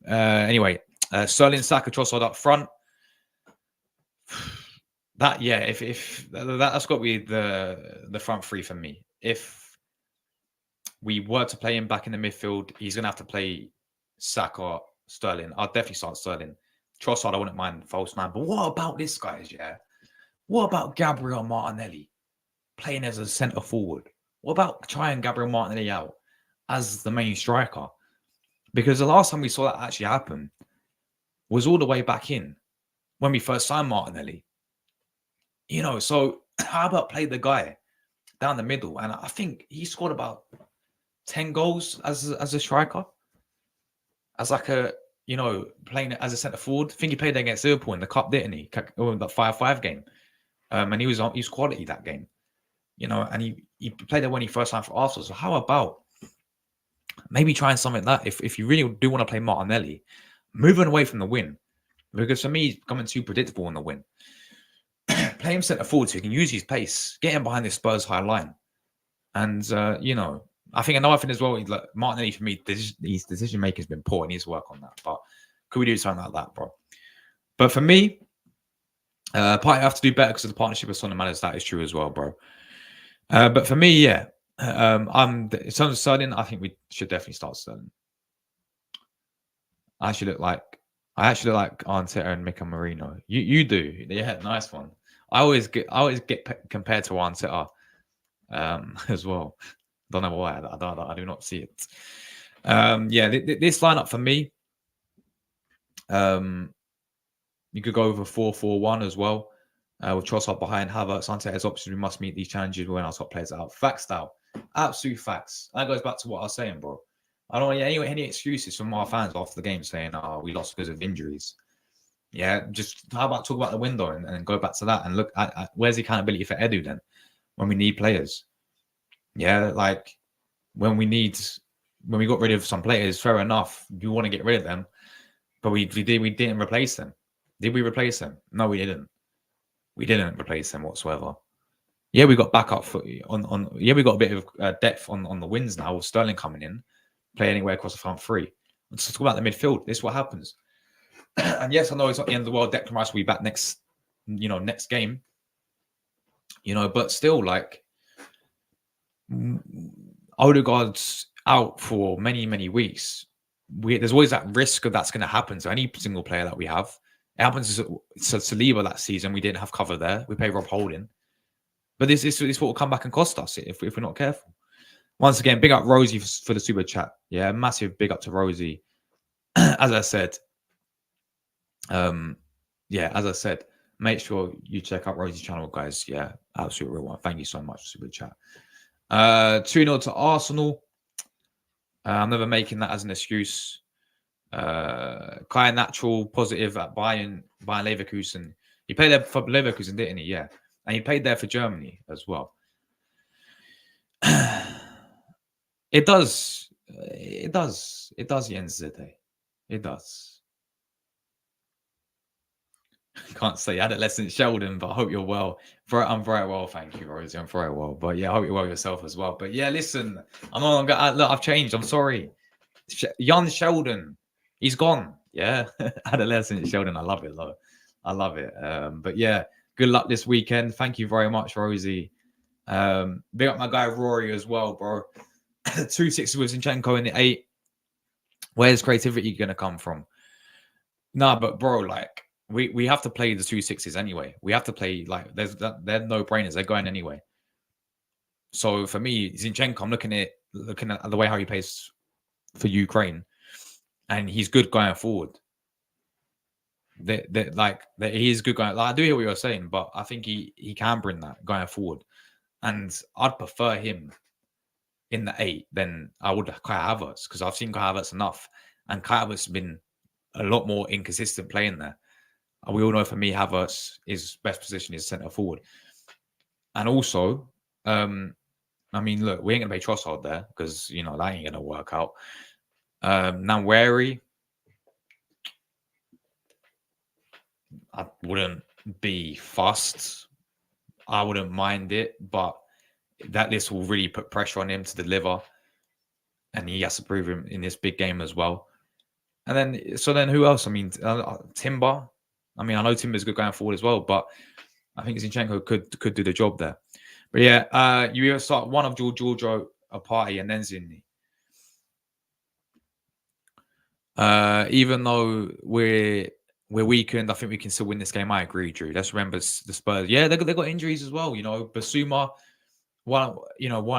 Anyway, Sterling, Saka, Trossard up front. That, yeah, if that's got to be the front 3 for me. If we were to play him back in the midfield, he's gonna have to play Saka, Sterling. I'll definitely start Sterling. Trossard, I wouldn't mind false 9. But what about this, guys? Yeah, what about Gabriel Martinelli playing as a centre forward? What about trying Gabriel Martinelli out as the main striker? Because the last time we saw that actually happen was all the way back in when we first signed Martinelli. You know, so how about play the guy down the middle? And I think he scored about 10 goals as a striker. As like a, you know, playing as a centre forward. I think he played against Liverpool in the cup, didn't he? That 5-5 game. And he was quality that game. You know, and he played there when he first signed for Arsenal. So how about maybe trying something like that? If you really do want to play Martinelli, moving away from the win. Because for me, he's becoming too predictable in the win. Play him centre forward so he can use his pace, get him behind the Spurs high line. And, you know, I think another thing as well, like Martinelli, for me, his decision making has been poor. He needs to work on that. But could we do something like that, bro? But for me, Partey have to do better because of the partnership with Son and Matters. That is true as well, bro. But for me, yeah, in terms of Sterling, I think we should definitely start Sterling. I actually look like Arteta and Mika Marino. You do, yeah, nice one. I always get compared to Arteta as well. Don't know why. I do not see it. Yeah, this lineup for me. You could go over 4-4-1 as well. With Trossard behind Havertz, Arteta's options. We must meet these challenges when our top players are out. Facts, style. Absolute facts. That goes back to what I was saying, bro. I don't want any excuses from our fans after the game saying, "Oh, we lost because of injuries." Yeah, just how about talk about the window and go back to that and look at where's the accountability for Edu then when we need players. Yeah, like when we got rid of some players, fair enough. You want to get rid of them, but we didn't replace them. Did we replace them? No, we didn't. We didn't replace them whatsoever. Yeah, we got backup on. Yeah, we got a bit of depth on the wings now with Sterling coming in, play anywhere across the front 3. Let's talk about the midfield. This is what happens. And yes, I know it's not the end of the world. Declan Rice will be back next game. You know, but still, like, Odegaard's out for many, many weeks. There's always that risk of that's going to happen to any single player that we have. It happens to Saliba that season. We didn't have cover there. We pay Rob Holding. But this what will come back and cost us if we're not careful. Once again, big up Rosie for the super chat. Yeah, massive big up to Rosie. As I said, make sure you check out Rosie's channel, guys. Yeah, absolute real one. Thank you so much for super chat. 2-0 to Arsenal. I'm never making that as an excuse. Kai natural positive at Bayern Leverkusen. He played there for Leverkusen, didn't he? Yeah. And he played there for Germany as well. It does It does. It does. At the end of the day, it does. Can't say adolescent Sheldon, but I hope you're well. I'm very well, thank you, Rosie. I'm very well. But yeah, I hope you're well yourself as well. But yeah, listen, I'm no longer. Look, I've changed. I'm sorry. Young Sheldon, he's gone. Yeah, adolescent Sheldon. I love it, though. I love it. But yeah, good luck this weekend. Thank you very much, Rosie. Big up my guy Rory as well, bro. 2-6 with Zinchenko in the 8. Where's creativity going to come from? Nah, but bro, like we have to play the 2-6s anyway. We have to play like they're no brainers. They're going anyway. So for me, Zinchenko, I'm looking at the way how he plays for Ukraine, and he's good going forward. He is good going. Like, I do hear what you're saying, but I think he can bring that going forward, and I'd prefer him in the 8 than I would Kai Havertz, because I've seen Kai Havertz enough, and Kai Havertz has been a lot more inconsistent playing there. We all know for me, Havertz is best position is centre forward, and also, I mean, look, we ain't gonna play Trossard there because that ain't gonna work out. Now, Wary, I wouldn't be fussed. I wouldn't mind it, but that list will really put pressure on him to deliver, and he has to prove him in this big game as well. And then who else? I mean, Timber. I mean, I know Timber's good going forward as well, but I think Zinchenko could do the job there. But yeah, you either start one of Giorgio, a party, and then Zinni. Even though we're weakened, I think we can still win this game. I agree, Drew. Let's remember the Spurs. Yeah, they got injuries as well. Basuma, one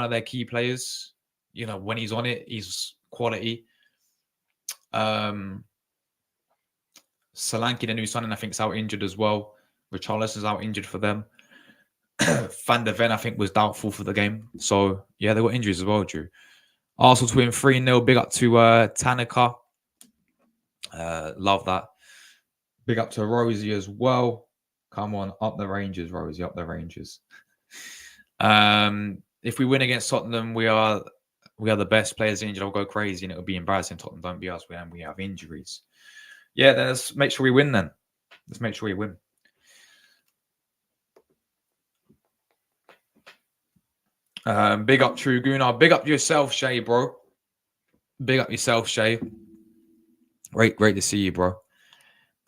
of their key players. When he's on it, he's quality. Solanke, the new signing, I think, is out injured as well. Richarlison is out injured for them. Van der Ven, I think, was doubtful for the game. So yeah, they got injuries as well, Drew. Arsenal to win 3-0. Big up to Tanaka. Love that. Big up to Rosie as well. Come on, up the Rangers, Rosie, up the Rangers. If we win against Tottenham, we are the best players injured. I'll go crazy and it'll be embarrassing. Tottenham don't beat us when we have injuries. Yeah, then let's make sure we win then. Let's make sure we win. Big up True Gunnar. Big up yourself, Shay, bro. Big up yourself, Shay. Great to see you, bro.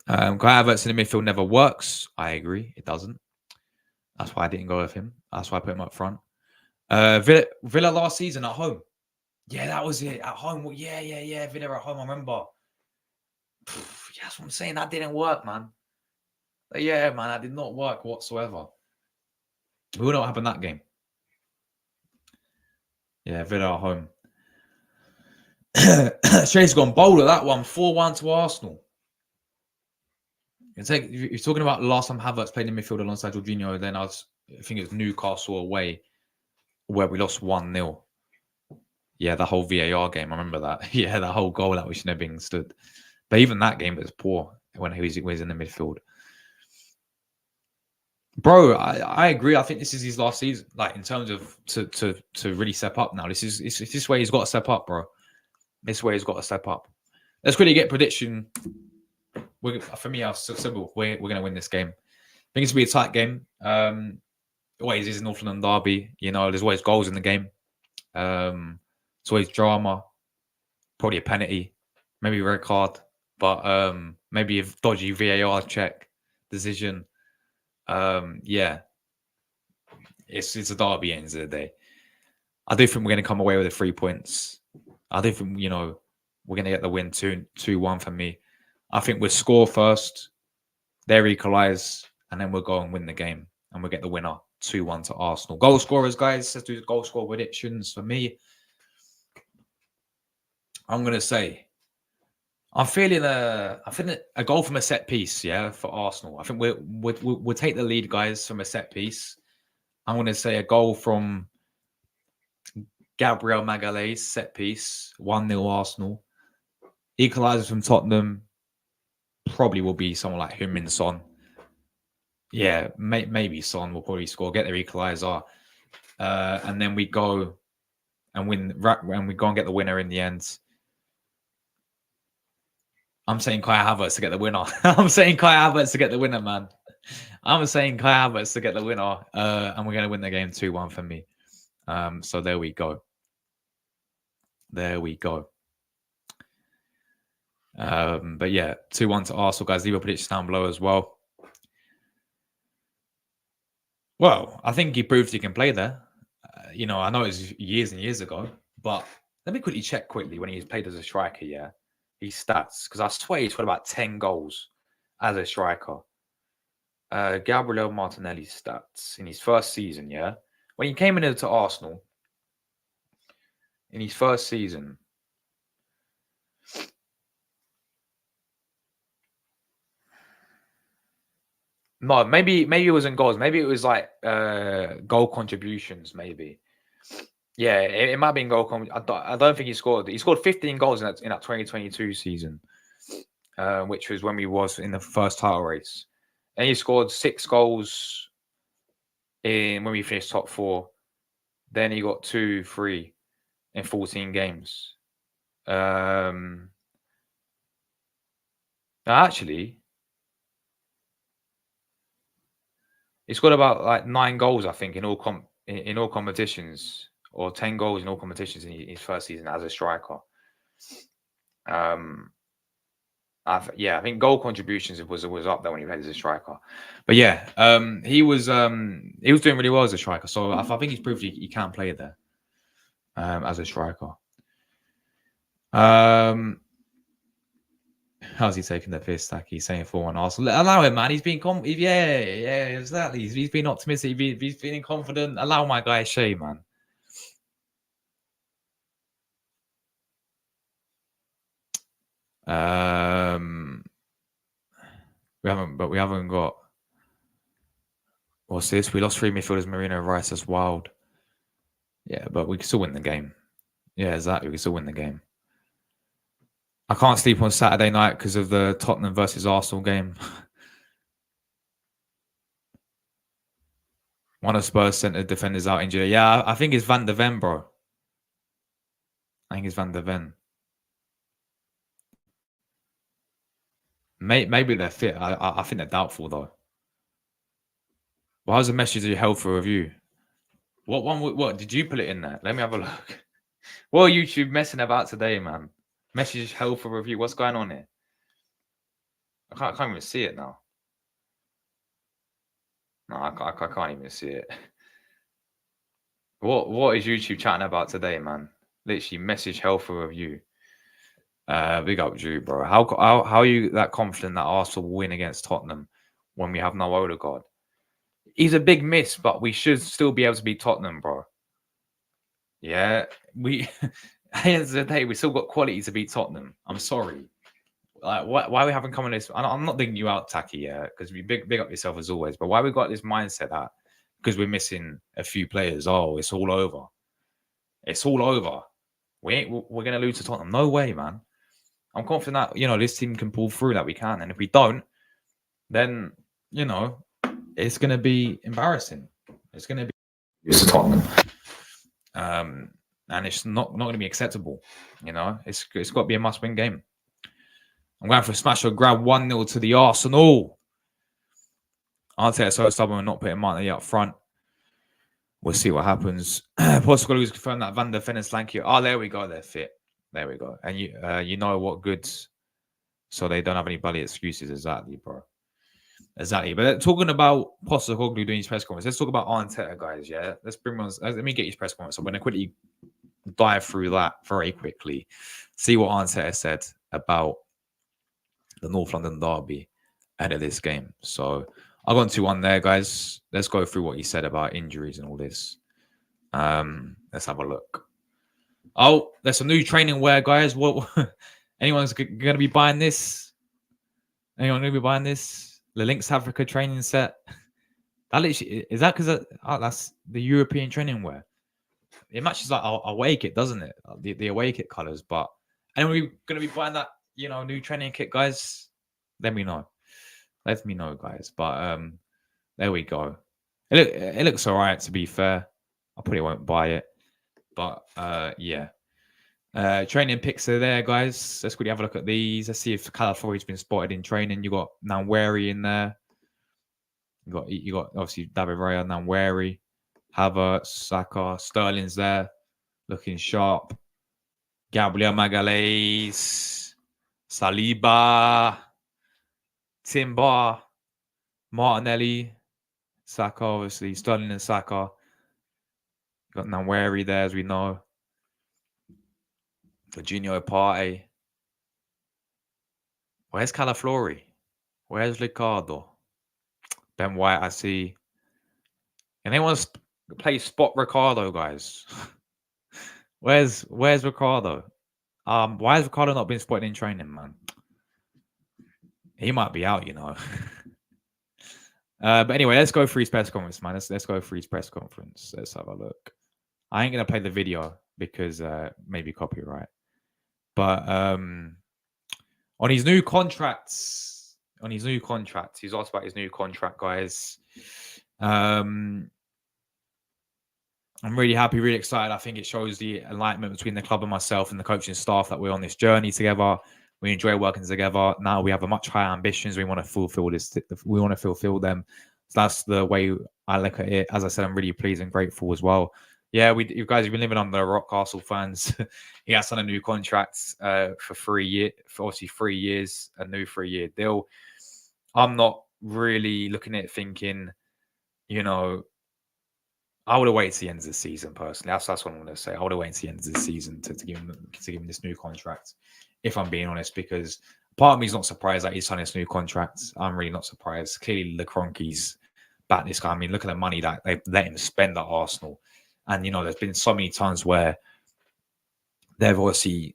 Kai Havertz in the midfield never works. I agree. It doesn't. That's why I didn't go with him. That's why I put him up front. Villa last season at home. Yeah, that was it. At home. Yeah. Villa at home. I remember. Yeah, that's what I'm saying. That didn't work, man. Yeah, man. That did not work whatsoever. We all know what happened that game. Yeah, Villa at home. Shay's gone bold at that one. 4-1 to Arsenal. You're talking about the last time Havertz played in midfield alongside Jorginho, then I think it was Newcastle away where we lost 1-0. Yeah, the whole VAR game. I remember that. Yeah, that whole goal that we should have been stood. But even that game was poor when he was in the midfield. Bro, I agree. I think this is his last season, like in terms of to really step up now. This is where he's got to step up, bro. This way he's got to step up. Let's quickly get prediction. For me, I've simple. We're going to win this game. I think it's going to be a tight game. Always is North London derby. There's always goals in the game. It's always drama. Probably a penalty, maybe a red card, but maybe a dodgy VAR check decision. Yeah, it's a derby at the end of the day. I do think we're going to come away with the 3 points. I do think we're going to get the win 2-1 for me. I think we'll score first, they'll equalise, and then we'll go and win the game, and we'll get the winner 2-1 to Arsenal. Goal scorers, guys. Let's do goal score predictions for me. I'm going to say, I'm feeling a goal from a set piece, yeah, for Arsenal. I think we'll take the lead, guys, from a set piece. I'm going to say a goal from Gabriel Magalhaes, set piece, 1-0 Arsenal. Equaliser from Tottenham probably will be someone like Heung-min Son. Yeah, maybe Son will probably score, get their equaliser. And then we go and we go and get the winner in the end. I'm saying Kai Havertz to get the winner. I'm saying Kai Havertz to get the winner, man. I'm saying Kai Havertz to get the winner, and we're going to win the game 2-1 for me. So there we go. There we go. But yeah, 2-1 to Arsenal, guys. Leave a prediction down below as well. Well, I think he proved he can play there. I know it's years and years ago, but let me quickly check quickly when he's played as a striker, yeah. His stats, because I swear he's got about 10 goals as a striker. Gabriel Martinelli's stats in his first season, yeah. When he came into Arsenal, in his first season, no, maybe it wasn't goals. Maybe it was like goal contributions, maybe. Yeah, it might have been goal. I don't think he scored. He scored 15 goals in that 2022 season, which was when we was in the first title race. And he scored 6 goals when we finished top 4. Then he got 2, 3 in 14 games. Actually, he scored about like 9 goals, I think, in all competitions, or 10 goals in all competitions in his first season as a striker. I think goal contributions was up there when he played as a striker. But yeah, he was doing really well as a striker. So I think he's proved he can play there as a striker. How's he taking the piss, Stack? He's saying 4-1 Arsenal. Allow him, man. He's been exactly. He's been optimistic. He's feeling confident. Allow my guy Shay, man. We haven't got. What's this? We lost 3 midfielders. Marino, Rice. That's wild. Yeah, but we can still win the game. Yeah, exactly. We can still win the game. I can't sleep on Saturday night because of the Tottenham versus Arsenal game. One of Spurs centre defenders out injured. Yeah, I think it's Van de Ven, bro. I think it's Van de Ven. Maybe they're fit. I think they're doubtful though. Why was the message you held for review? What did you put it in there? Let me have a look. What are YouTube messing about today, man? Message held for review. What's going on here? I can't even see it now. No, I can't even see it. What is YouTube chatting about today, man? Literally message held for review. Big up Drew, bro. How are you that confident that Arsenal will win against Tottenham when we have no Odegaard? He's a big miss, but we should still be able to beat Tottenham, bro. Yeah, at the end of the day, we still got quality to beat Tottenham. I'm sorry. Like, why we haven't come on this? I'm not digging you out, Taki, yeah, because we big up yourself as always. But why we got this mindset that because we're missing a few players, it's all over. It's all over. We're gonna lose to Tottenham. No way, man. I'm confident that this team can pull through, that we can, and if we don't, then it's gonna be embarrassing. It's gonna be to Tottenham, and it's not gonna be acceptable. It's got to be a must-win game. I'm going for a smash or grab 1-0 to the Arsenal. Arteta so stubborn and not putting Martinelli up front. We'll see what happens. Possible has confirmed that Van der Ven and Slanky. Oh, there we go. They're fit. There we go. And you know what goods, so they don't have any bloody excuses. Exactly, bro. Exactly. But talking about Postecoglou doing his press conference, let's talk about Arteta, guys. Yeah, let me get his press conference. I'm going to quickly dive through that very quickly. See what Arteta said about the North London derby ahead of this game. So I've gone 2-1 there, guys. Let's go through what he said about injuries and all this. Let's have a look. Oh, there's some new training wear, guys. What? Anyone's going to be buying this? Anyone going to be buying this? The Lynx Africa training set. That literally, is that because that's the European training wear? It matches like our away kit, doesn't it? The away kit colors. But anyone going to be buying that? New training kit, guys. Let me know. Let me know, guys. But there we go. It looks all right. To be fair, I probably won't buy it. But yeah. Training pics are there, guys. Let's quickly have a look at these. Let's see if Calafiori's been spotted in training. You got Nanwari in there. You got obviously David Raya, Nanwari, Havertz, Saka, Sterling's there, looking sharp. Gabriel Magalhaes, Saliba, Timber, Martinelli, Saka, obviously Sterling and Saka. Got Nanwari there, as we know. Virginio Partey. Where's Calafiori? Where's Ricardo? Ben White, I see. And anyone play spot Ricardo, guys? Where's Ricardo? Why has Ricardo not been spotted in training, man? He might be out, you know. But anyway, let's go through his press conference, man. Let's go through his press conference. Let's have a look. I ain't gonna play the video because maybe copyright. But on his new contracts, he's asked about his new contract, guys. I'm really happy, really excited. I think it shows the alignment between the club and myself and the coaching staff that we're on this journey together. We enjoy working together. Now we have a much higher ambitions. We want to fulfill this. We want to fulfill them. So that's the way I look at it. As I said, I'm really pleased and grateful as well. Yeah, you guys have been living under a rock, Castle fans. He has signed a new contract for 3 years, for obviously 3 years, a new 3-year deal. I'm not really looking at it thinking, you know, I would have waited to the end of the season personally. That's what I'm going to say. I would have waited to the end of the season to give him this new contract, if I'm being honest, because part of me is not surprised that he's signed this new contract. I'm really not surprised. Clearly, the Kroenkes back this guy. I mean, look at the money that they let him spend at Arsenal. And, you know, there's been so many times where there's been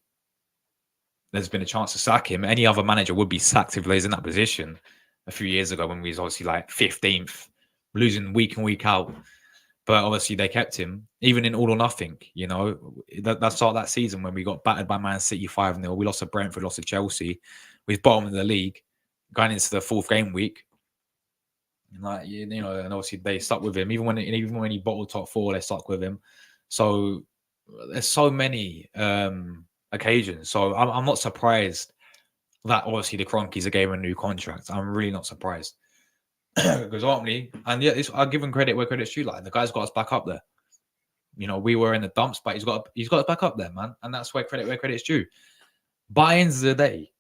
a chance to sack him. Any other manager would be sacked if he was in that position a few years ago when we was obviously like 15th, losing week in, week out. But obviously they kept him, even in all or nothing. You know, that start that season when we got battered by Man City 5-0. We lost to Brentford, lost to Chelsea. We was bottom of the league going into the 4th game week. And like, you know, and obviously they stuck with him. Even when he bottled top 4, they stuck with him. So there's so many occasions. So I'm not surprised that obviously the Kroenkes gave him a new contract. I'm really not surprised. Because ultimately, and yeah, I'll give him credit where credit's due. Like the guy's got us back up there. You know, we were in the dumps, but he's got us back up there, man. And that's where credit's due. By the end of the day,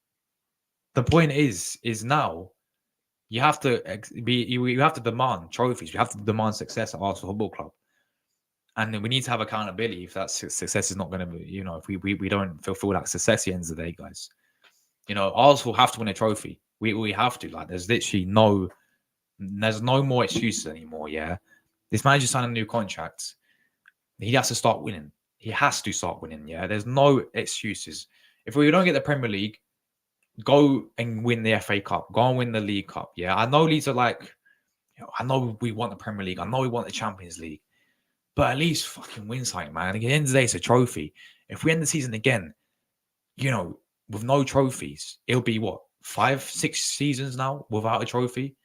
the point is now you have to you have to demand trophies. You have to demand success at Arsenal Football Club, and then we need to have accountability if that success is not going to be. You know, if we don't fulfill that success at the end of the day, guys. You know, Arsenal have to win a trophy. We have to. Like, there's literally there's no more excuses anymore. Yeah, this manager signed a new contract. He has to start winning. He has to start winning. Yeah, there's no excuses. If we don't get the Premier League, go and win the FA Cup. Go and win the League Cup. Yeah, I know these are like, you know, I know we want the Premier League. I know we want the Champions League, but at least fucking win something, man. At the end of the day, it's a trophy. If we end the season again, you know, with no trophies, it'll be what, 5-6 seasons now without a trophy.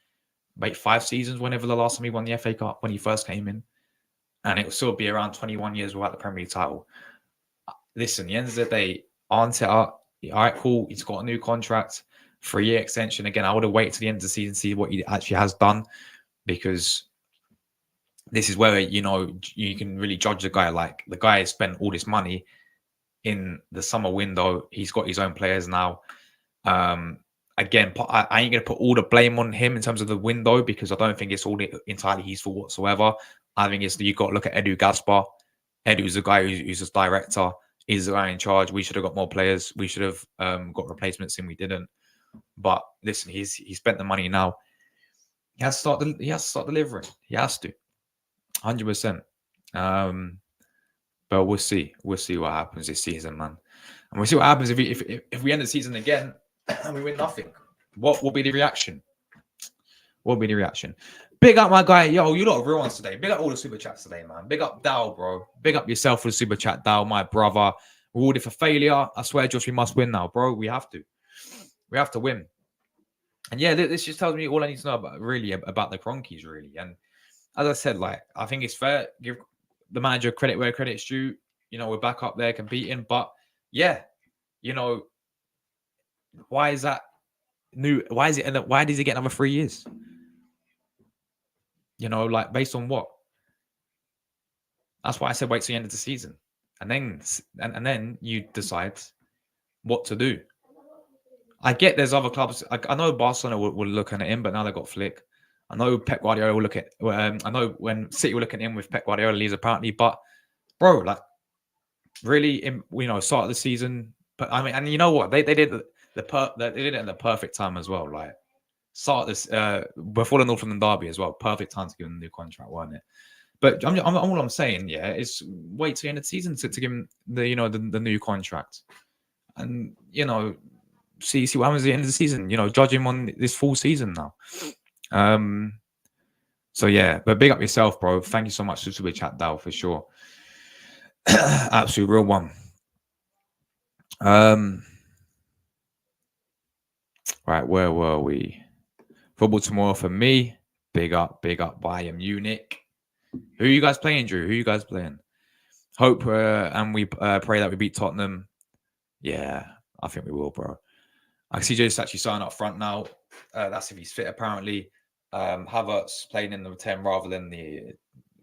Wait, 5 seasons, whenever the last time he won the FA Cup when he first came in. And it will still be around 21 years without the Premier League title. Listen, at the end of the day, Arteta, all right, cool. He's got a new contract, 3-year extension. Again, I would have waited to the end of the season to see what he actually has done, because this is where, you know, you can really judge the guy. Like, the guy has spent all this money in the summer window. He's got his own players now. Again, I ain't going to put all the blame on him in terms of the window, because I don't think it's all entirely his fault whatsoever. I think you've got to look at Edu Gaspar. Edu's the guy who's a director. He's the guy in charge. We should have got more players. We should have got replacements, and we didn't. But listen, he spent the money now. He has to start delivering. He has to, 100%. But we'll see. We'll see what happens this season, man. And we'll see what happens if we end the season again and we win nothing. What will be the reaction? What will be the reaction? Big up my guy. Yo, you lot are real ones today. Big up all the super chats today, man. Big up Dal, bro. Big up yourself for the super chat, Dal, my brother. Rewarded for failure. I swear, Josh, we must win now, bro. We have to. We have to win. And yeah, this just tells me all I need to know about the Kroenkes, really. And as I said, like, I think it's fair. Give the manager credit where credit's due. we're back up there competing. But yeah, why is that new? Why is it? Why does he get another 3 years? Like based on what? That's why I said wait till the end of the season, and then you decide what to do. I get there's other clubs. I know Barcelona will look at him, but now they've got Flick. I know Pep Guardiola will look at. I know when City were looking at him with Pep Guardiola leaves apparently, but bro, like really, start of the season. But I mean, and you know what? They did they did it at the perfect time as well. Like start this before the North London derby as well. Perfect time to give him a new contract, wasn't it? But all I'm saying, yeah, is wait till the end of the season to give him the new contract, and see what happens at the end of the season. Judge him on this full season now. So yeah, but big up yourself, bro. Thank you so much for super chat, Dal, for sure. Absolute real one. Right, where were we? Football tomorrow for me. Big up Bayern Munich. Who are you guys playing, Drew? Who are you guys playing? Hope and we pray that we beat Tottenham. Yeah, I think we will, bro. I see Jay's actually starting up front now. That's if he's fit, apparently. Havertz playing in the 10 rather than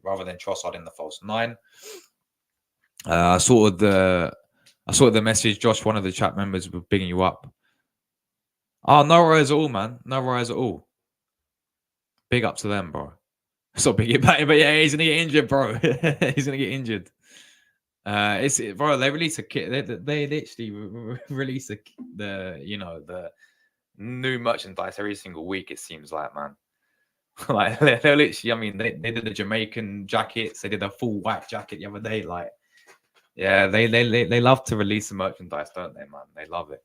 Trossard in the false 9. I saw the message. Josh, one of the chat members, was bigging you up. Oh, no worries at all, man. No worries at all. Big up to them, bro. So big it back, but yeah, he's gonna get injured, bro. He's gonna get injured. Bro. They released a kit. They literally release the new merchandise every single week. It seems like, man. Like they're literally. I mean, they did the Jamaican jackets. They did a full white jacket the other day. Like, yeah, they love to release the merchandise, don't they, man? They love it.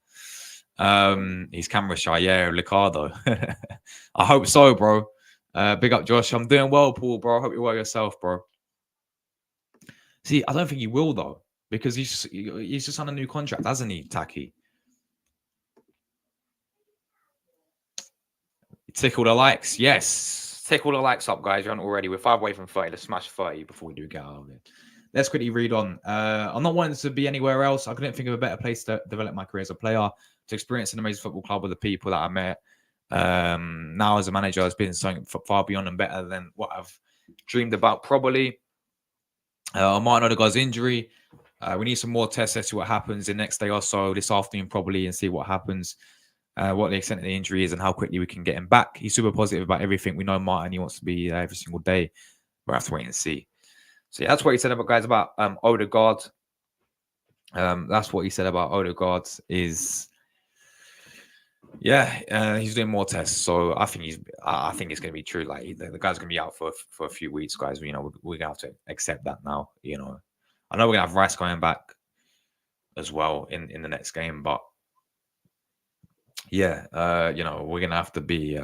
He's camera shy, yeah, Ricardo. I hope so, bro. Big up, Josh. I'm doing well, Paul, bro. I hope you're well yourself, bro. See, I don't think he will though, because he's just on a new contract, hasn't he, Taki? Tick all the likes, yes. Tick all the likes up, guys. You're on already. We're 5 away from 30. Let's smash 30 before we do get out of it. Let's quickly read on. I'm not wanting to be anywhere else. I couldn't think of a better place to develop my career as a player, to experience an amazing football club with the people that I met. Now as a manager, it's been something far beyond and better than what I've dreamed about, probably. Martin Odegaard's injury. We need some more tests. Let's see what happens the next day or so, this afternoon probably, and see what happens, what the extent of the injury is and how quickly we can get him back. He's super positive about everything. We know Martin, he wants to be there every single day. We'll have to wait and see. So yeah, that's what he said about Odegaard. That's what he said about Odegaard is, yeah, he's doing more tests. So I think it's going to be true. Like the guy's going to be out for a few weeks, guys. We're going to have to accept that now. I know we're going to have Rice going back as well in the next game, but yeah, we're going to have to be.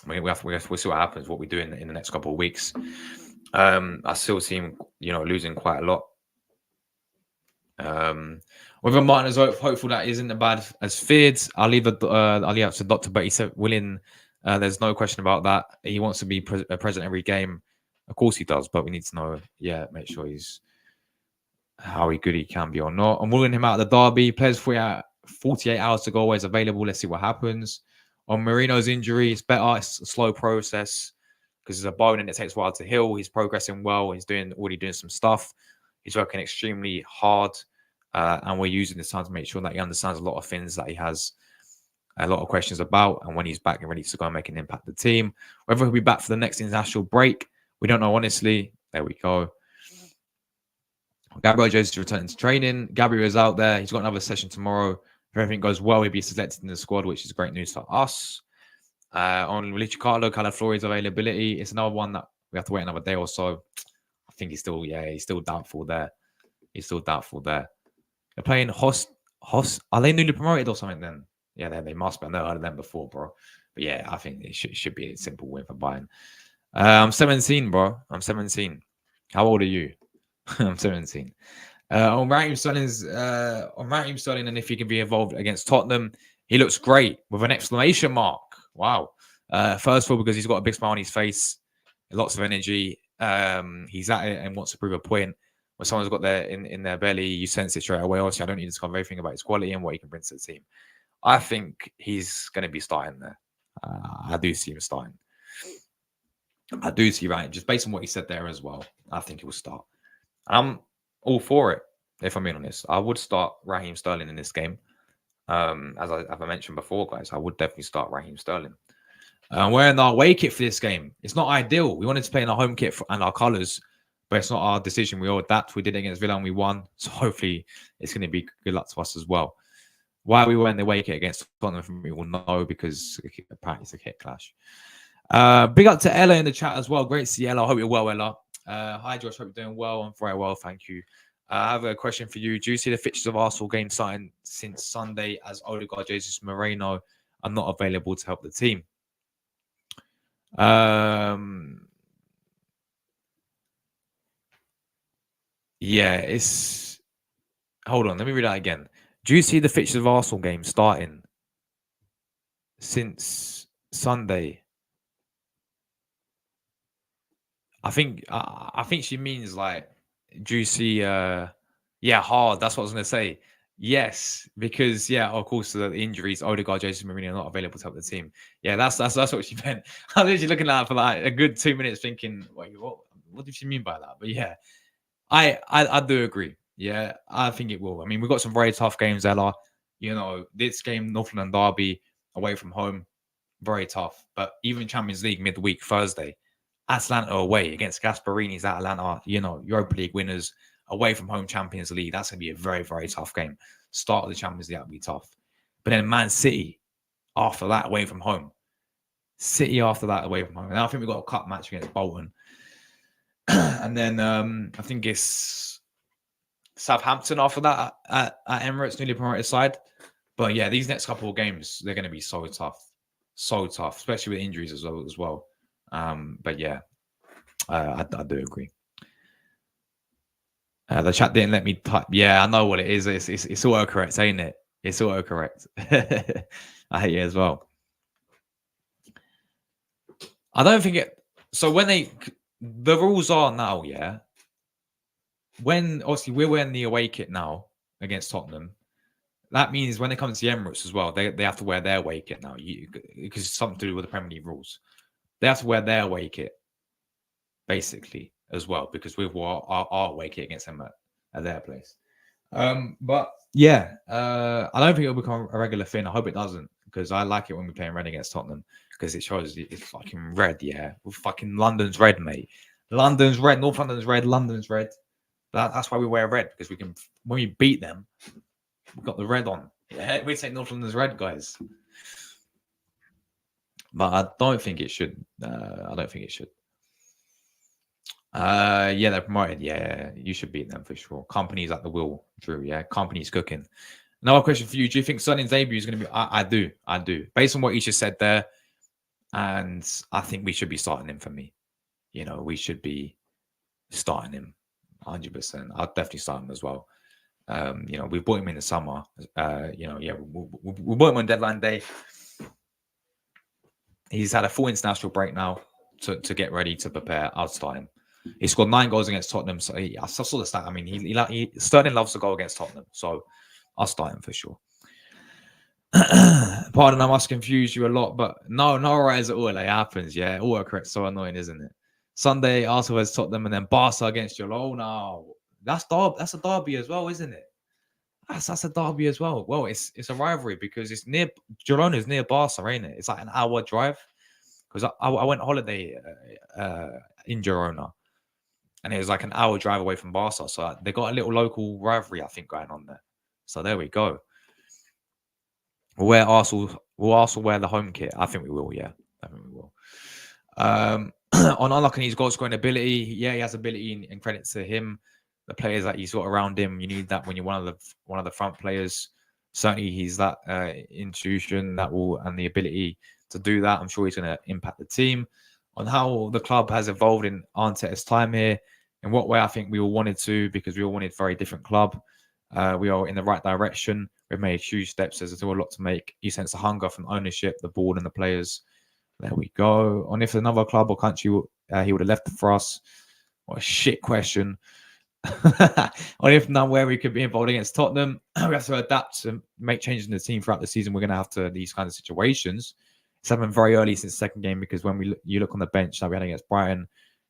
We'll see what happens. What we do in the next couple of weeks. I still see him, losing quite a lot. Whether Martin is hopeful that isn't as bad as feared, I'll leave it to Doctor. But he said, willing, there's no question about that. He wants to be present every game. Of course he does, but we need to know, make sure he's how good he can be or not. I'm ruling him out of the derby. Players 48 hours to go, always available. Let's see what happens. On Marino's injury, it's better. It's a slow process because it's a bone and it takes a while to heal. He's progressing well. He's already doing some stuff. He's working extremely hard. And we're using this time to make sure that he understands a lot of things that he has a lot of questions about. And when he's back and ready to go and make an impact on the team, whether he'll be back for the next international break, we don't know, honestly. There we go. Gabriel Jesus returning to training. Gabriel is out there. He's got another session tomorrow. If everything goes well, he'll be selected in the squad, which is great news for us. On Ricardo Calaflori's availability, it's another one that we have to wait another day or so. I think he's still doubtful there. They're playing Host. Are they newly promoted or something then? Yeah, they must be. I've never heard of them before, bro. But yeah, I think it should be a simple win for Bayern. I'm 17, bro. I'm 17. How old are you? I'm 17. On Raheem Sterling, and if he can be involved against Tottenham, he looks great with an exclamation mark. Wow. First of all, because he's got a big smile on his face, lots of energy. He's at it and wants to prove a point. when someone's got their in their belly, you sense it straight away. Obviously, I don't need to discover everything about his quality and what he can bring to the team. I think he's going to be starting there. I do see him starting. I do see, right, just based on what he said there as well, I think he will start. I'm all for it, if I'm being honest. I would start Raheem Sterling in this game. As I mentioned before, guys, I would definitely start Raheem Sterling. We're in our away kit for this game. It's not ideal. We wanted to play in our home kit and our colours, but it's not our decision. We all adapt. We did it against Villa and we won. So hopefully it's going to be good luck to us as well. Why we wearing the away kit against Tottenham, we will know because apparently it's a kit clash. Big up to Ella in the chat as well. Great to see Ella. I hope you're well, Ella. Hi, Josh. Hope you're doing well. I'm very well. Thank you. I have a question for you. Do you see the fixtures of Arsenal game starting since Sunday as Odegaard, Jesus Moreno are not available to help the team? Yeah, it's... Hold on. Let me read that again. Do you see the fixtures of Arsenal game starting since Sunday? I think she means like, do you see hard? That's what I was gonna say. Yes, because of course the injuries, Odegaard, Jesus Mourinho are not available to help the team. Yeah, that's what she meant. I was literally looking at it for like a good 2 minutes, thinking, wait, what did she mean by that? But yeah, I do agree. Yeah, I think it will. I mean, we've got some very tough games, Ella. You know, this game, North London derby, away from home, very tough. But even Champions League midweek Thursday, Atalanta away against Gasparini's Atalanta, you know, Europa League winners, away from home Champions League. That's going to be a very, very tough game. Start of the Champions League, that'll be tough. But then Man City, after that, away from home. City after that, away from home. And I think we've got a cup match against Bolton. And then I think it's Southampton after that at Emirates, newly promoted side. But yeah, these next couple of games, they're going to be so tough. So tough, especially with injuries as well. But yeah, I do agree. The chat didn't let me type. Yeah, I know what it is. It's autocorrect, ain't it? It's autocorrect. I hate it as well. I don't think it. So when the rules are now, yeah. When obviously we're wearing the away kit now against Tottenham, that means when they come to the Emirates as well, they have to wear their away kit now because it's something to do with the Premier League rules. They have to wear their away kit basically as well because we've wore our away kit against them at their place. But yeah, I don't think it'll become a regular thing. I hope it doesn't because I like it when we play in red against Tottenham because it shows it's fucking red. Yeah, we're fucking London's red, mate. London's red, North London's red, London's red. That's why we wear red because we can. When we beat them, we've got the red on. Yeah, we take North London's red, guys. But I don't think it should. I don't think it should. Yeah, they're promoted. Yeah, you should beat them for sure. Company's at the wheel, Drew. Yeah, company's cooking. Another question for you: do you think Sterling's debut is going to be? I do. Based on what you just said there, and I think we should be starting him for me. You know, we should be starting him 100%. I'll definitely start him as well. You know, we bought him in the summer. You know, yeah, we bought him on deadline day. He's had a full international break now to get ready to prepare. I'll start him. He scored 9 goals against Tottenham. So I saw the stat. I mean, Sterling loves to go against Tottenham. So I'll start him for sure. Pardon, I must confuse you a lot, but no worries at all. It happens. Yeah, autocorrect. So annoying, isn't it? Sunday, Arsenal vs Tottenham, and then Barca against you. Oh no, that's a derby as well, isn't it? That's a derby as well. Well, it's a rivalry because it's near Girona's near Barca, ain't it? It's like an hour drive. Because I went on holiday in Girona, and it was like an hour drive away from Barca. So they got a little local rivalry, I think, going on there. So there we go. Will Arsenal wear the home kit? I think we will. Yeah, I think we will. On unlocking his goal scoring ability, yeah, he has ability and credit to him. The players that he's got around him, you need that when you're one of the front players. Certainly, he's that intuition and the ability to do that. I'm sure he's going to impact the team. On how the club has evolved in Arteta's time here, in what way I think we all wanted to, because we all wanted a very different club. We are in the right direction. We've made huge steps. There's still a lot to make. You sense the hunger from ownership, the board, and the players. There we go. On if another club or country he would have left for us. What a shit question. Only if none where we could be involved against Tottenham. We have to adapt and make changes in the team throughout the season. We're going to have to these kinds of situations. It's happened very early since the second game because when you look on the bench that we had against Brighton,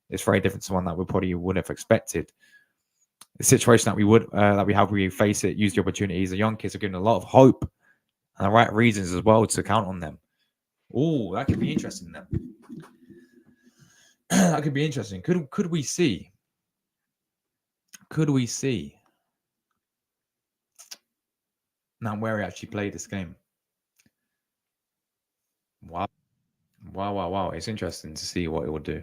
it's very different to one that we probably would have expected. The situation that we have, we face it, use the opportunities. The young kids are given a lot of hope and the right reasons as well to count on them. Oh, that could be interesting then. That could be interesting. Could we see? Could we see? Now where he actually played this game. Wow. Wow. It's interesting to see what it will do.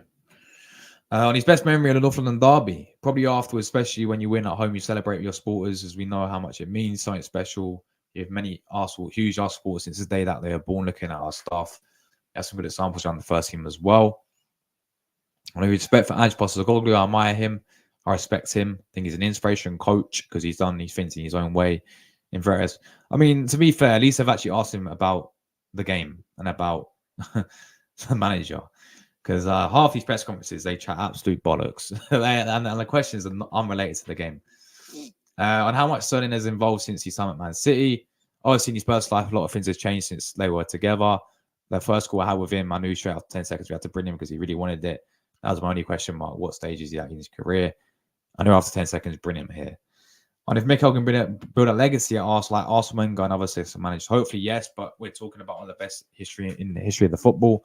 On his best memory of the North London Derby, probably afterwards, especially when you win at home, you celebrate with your supporters, as we know how much it means, something special. You have many huge Arsenal supporters since the day that they were born looking at our stuff. That's some good examples around the first team as well. I have respect for Ange Postecoglou. I admire him. I respect him. I think he's an inspiration coach because he's done these things in his own way. In various, I mean, to be fair, at least I've actually asked him about the game and about the manager. Because half these press conferences, they chat absolute bollocks. and the questions are unrelated to the game. On how much Sterling has involved since he's signed at Man City. Obviously, in his personal life, a lot of things have changed since they were together. The first call I had with him, I knew straight after 10 seconds we had to bring him because he really wanted it. That was my only question mark. What stage is he at in his career? I knew after 10 seconds, bring him here. And if Mikel can build a legacy at Arsenal, like Arsenal Wenger and other system managers, hopefully, yes, but we're talking about one of the best in the history of the football.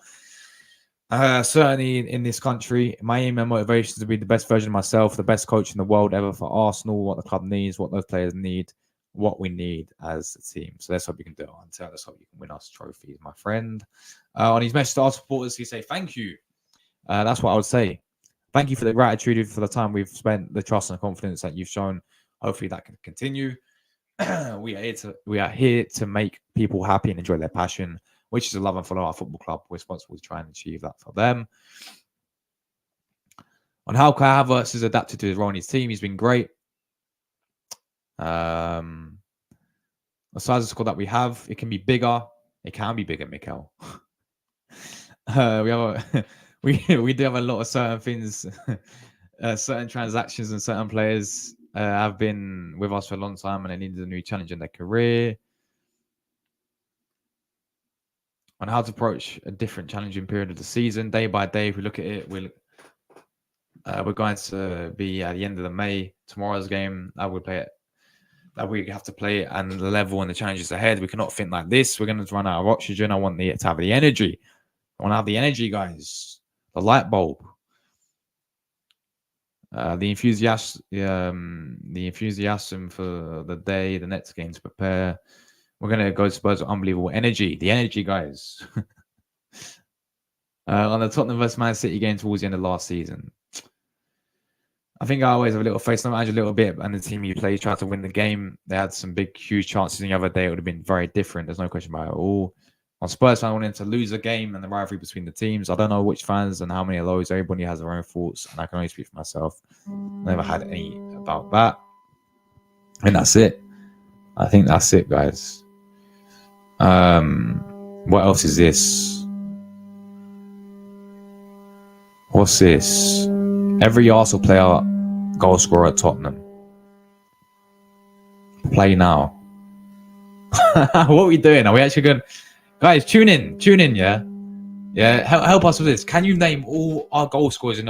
Certainly in this country, my aim and motivation is to be the best version of myself, the best coach in the world ever for Arsenal, what the club needs, what those players need, what we need as a team. So let's hope you can do it. Let's hope you can win us trophies, my friend. On his message to our supporters, he say thank you. That's what I would say. Thank you for the gratitude for the time we've spent, the trust and confidence that you've shown. Hopefully that can continue. We are here to make people happy and enjoy their passion, which is to love and follow our football club. We're responsible to try and achieve that for them. On how Kai Havertz has adapted to his role in his team, he's been great. The size of squad that we have, it can be bigger. It can be bigger, Mikel. We do have a lot of certain things, certain transactions and certain players have been with us for a long time and they needed a new challenge in their career. On how to approach a different challenging period of the season, day by day. If we look at it, we're going to be at the end of the May, tomorrow's game that we play it, that we have to play, and the level and the challenges ahead. We cannot think like this. We're going to run out of oxygen. I want to have the energy. I want to have the energy, guys. The light bulb. The enthusiasm for the day, the next game to prepare. We're going to go to Spurs with unbelievable energy. The energy, guys. On the Tottenham versus Man City game towards the end of last season. I think I always have a little face on a little bit, and the team you play tried to win the game. They had some big, huge chances the other day. It would have been very different. There's no question about it at all. On Spurs, I wanted to lose a game and the rivalry between the teams. I don't know which fans and how many of those. Everybody has their own thoughts, and I can only speak for myself. Never had any about that. And that's it. I think that's it, guys. What else is this? What's this? Every Arsenal player goal scorer at Tottenham. Play now. What are we doing? Are we actually going? Guys, tune in, yeah? Yeah, help us with this. Can you name all our goal scorers in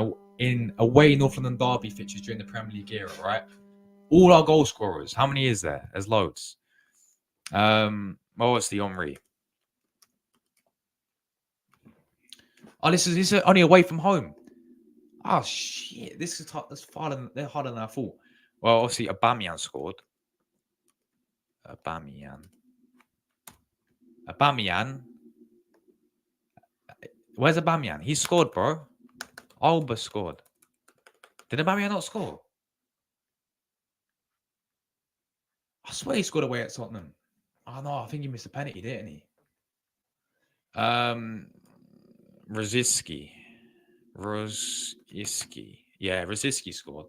away North London Derby fixtures during the Premier League era, right? All our goal scorers. How many is there? There's loads. Obviously Henry. Oh, this is only away from home. Oh shit! This is that's harder than I thought. Well, obviously Aubameyang scored. Aubameyang. Where's Aubameyang? He scored, bro. Alba scored. Did Aubameyang not score? I swear he scored away at Tottenham. Oh no, I think he missed a penalty, didn't he? Rosicky. Yeah, Rosicky scored.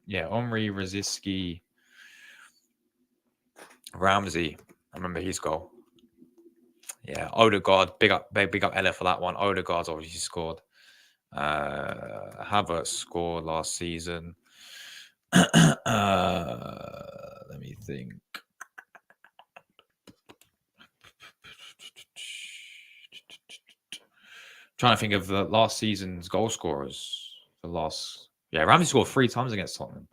Yeah, Omri, Rosicky, Ramsey. I remember his goal. Yeah, Odegaard, big up Ella for that one. Odegaard's obviously scored. Havertz scored last season. Let me think. Trying to think of the last season's goal scorers. Ramsey scored 3 times against Tottenham.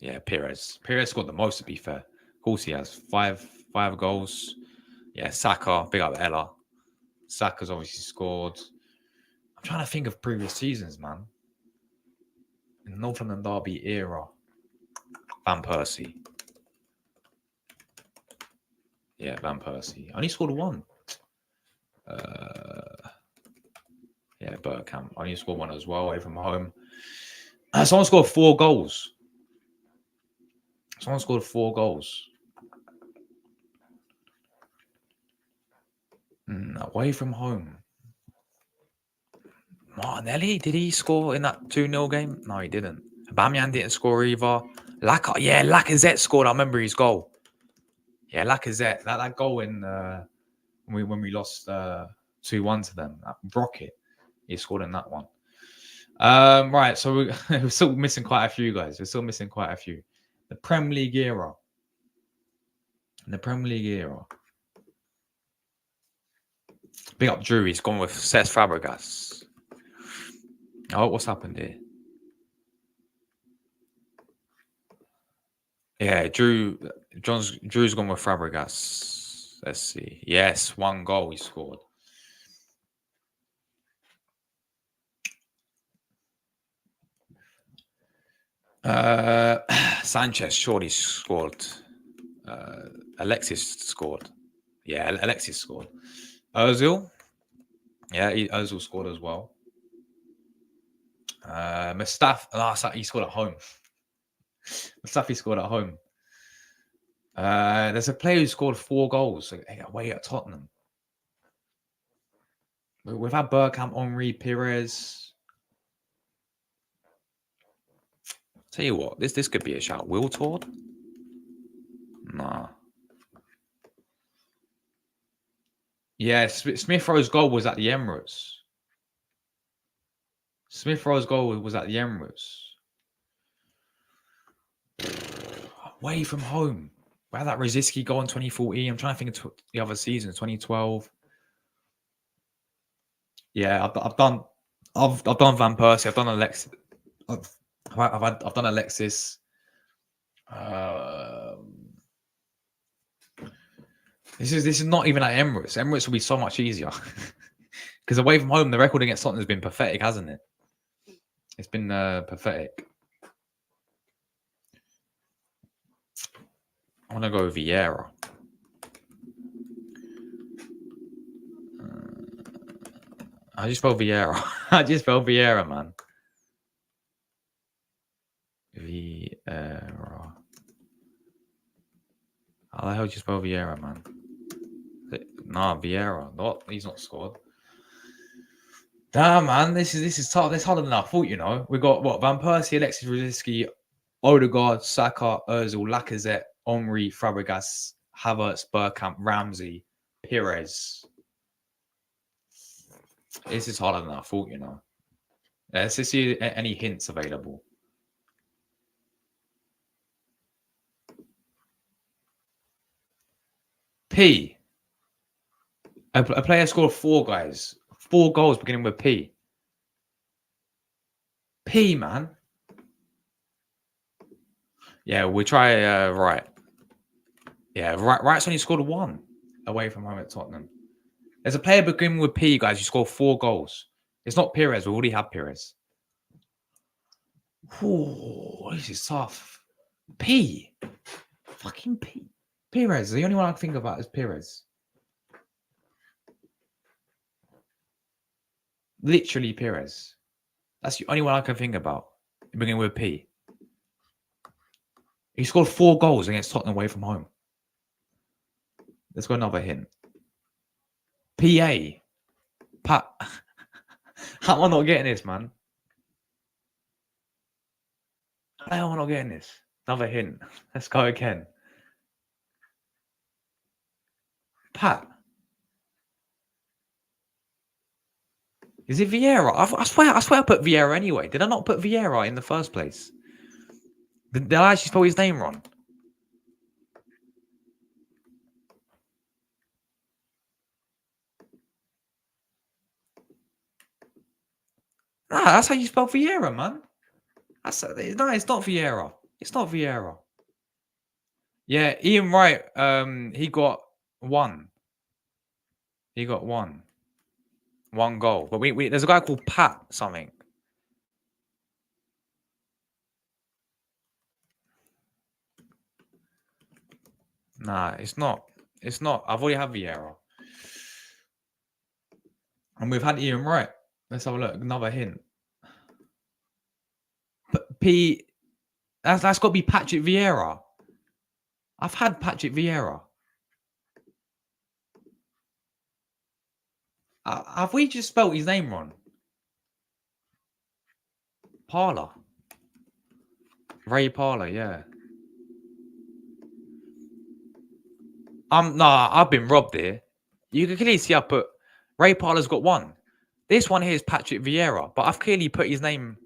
Yeah, Perez. Perez scored the most, to be fair. Of course, he has five goals. Yeah, Saka, big up Ella. Saka's obviously scored. I'm trying to think of previous seasons, man. In the North London Derby era. Van Persie. Yeah, Van Persie. Only scored 1. Yeah, Bergkamp. Only scored 1 as well, away from home. Someone scored 4 goals. Away from home. Martinelli, did he score in that 2-0 game? No, he didn't. Bamian didn't score either. Lacazette scored. I remember his goal. Yeah, Lacazette. That goal in when we lost 2-1 to them. That rocket. He scored in that one. Right, so we're still missing quite a few guys. The Premier League era. Big up Drew. He's gone with Cesc Fabregas. Oh, what's happened here? Yeah, Drew's gone with Fabregas. Let's see. Yes, 1 goal he scored. Sanchez surely scored. Alexis scored. Yeah, Alexis scored. Ozil. Yeah, Ozil scored as well. Mustafi. He scored at home. Mustafi scored at home. There's a player who scored 4 goals away at Tottenham. We've had Bergkamp, Henry, Perez. Tell you what, this could be a shout. Will Tord? Nah. Yeah, Smith Rowe's goal was at the Emirates. Away from home. We had that Rosicky goal in 2014. I'm trying to think of the other season, 2012. Yeah, I've done Van Persie. I've done Alexis. I've done Alexis. This is not even at Emirates. Emirates will be so much easier because away from home, the record against Tottenham has been pathetic, hasn't it? It's been pathetic. I want to go Vieira. I just spelled Vieira. Man. Vieira. How the hell did you spell Vieira, man? Nah, Vieira. What? He's not scored. Damn, man. This is tough. This harder than I thought, you know. We got what? Van Persie, Alexis Rosicky, Odegaard, Saka, Ozil, Lacazette, Henry, Fabregas, Havertz, Bergkamp, Ramsey, Perez. This is harder than I thought, you know. Let's just see any hints available. P. A player scored 4 guys. 4 goals beginning with P. P, man. Yeah, we try right. Yeah, Right's only scored 1 away from home at Tottenham. There's a player beginning with P, guys, who scored 4 goals. It's not Perez. We already have Perez. Oh, this is tough. P. Fucking P. Perez. The only one I can think about is Perez. Literally Perez. That's the only one I can think about. Beginning with P. He scored 4 goals against Tottenham away from home. Let's go another hint. PA. Pat. How am I not getting this, man? How am I not getting this? Another hint. Let's go again. Pat. Is it Vieira? I swear I put Vieira anyway. Did I not put Vieira in the first place? Did I actually spell his name wrong? Nah, that's how you spell Vieira, man. No, it's not Vieira. It's not Vieira. Yeah, Ian Wright. He got one. He got one goal. But we there's a guy called Pat something. Nah, it's not. It's not. I've already had Vieira. And we've had Ian Wright. Let's have a look. Another hint. That's got to be Patrick Vieira. I've had Patrick Vieira. Have we just spelt his name wrong? Parler. Ray Parler, yeah. Nah, I've been robbed here. You can clearly see I put Ray Parler's got one. This one here is Patrick Vieira, but I've clearly put his name.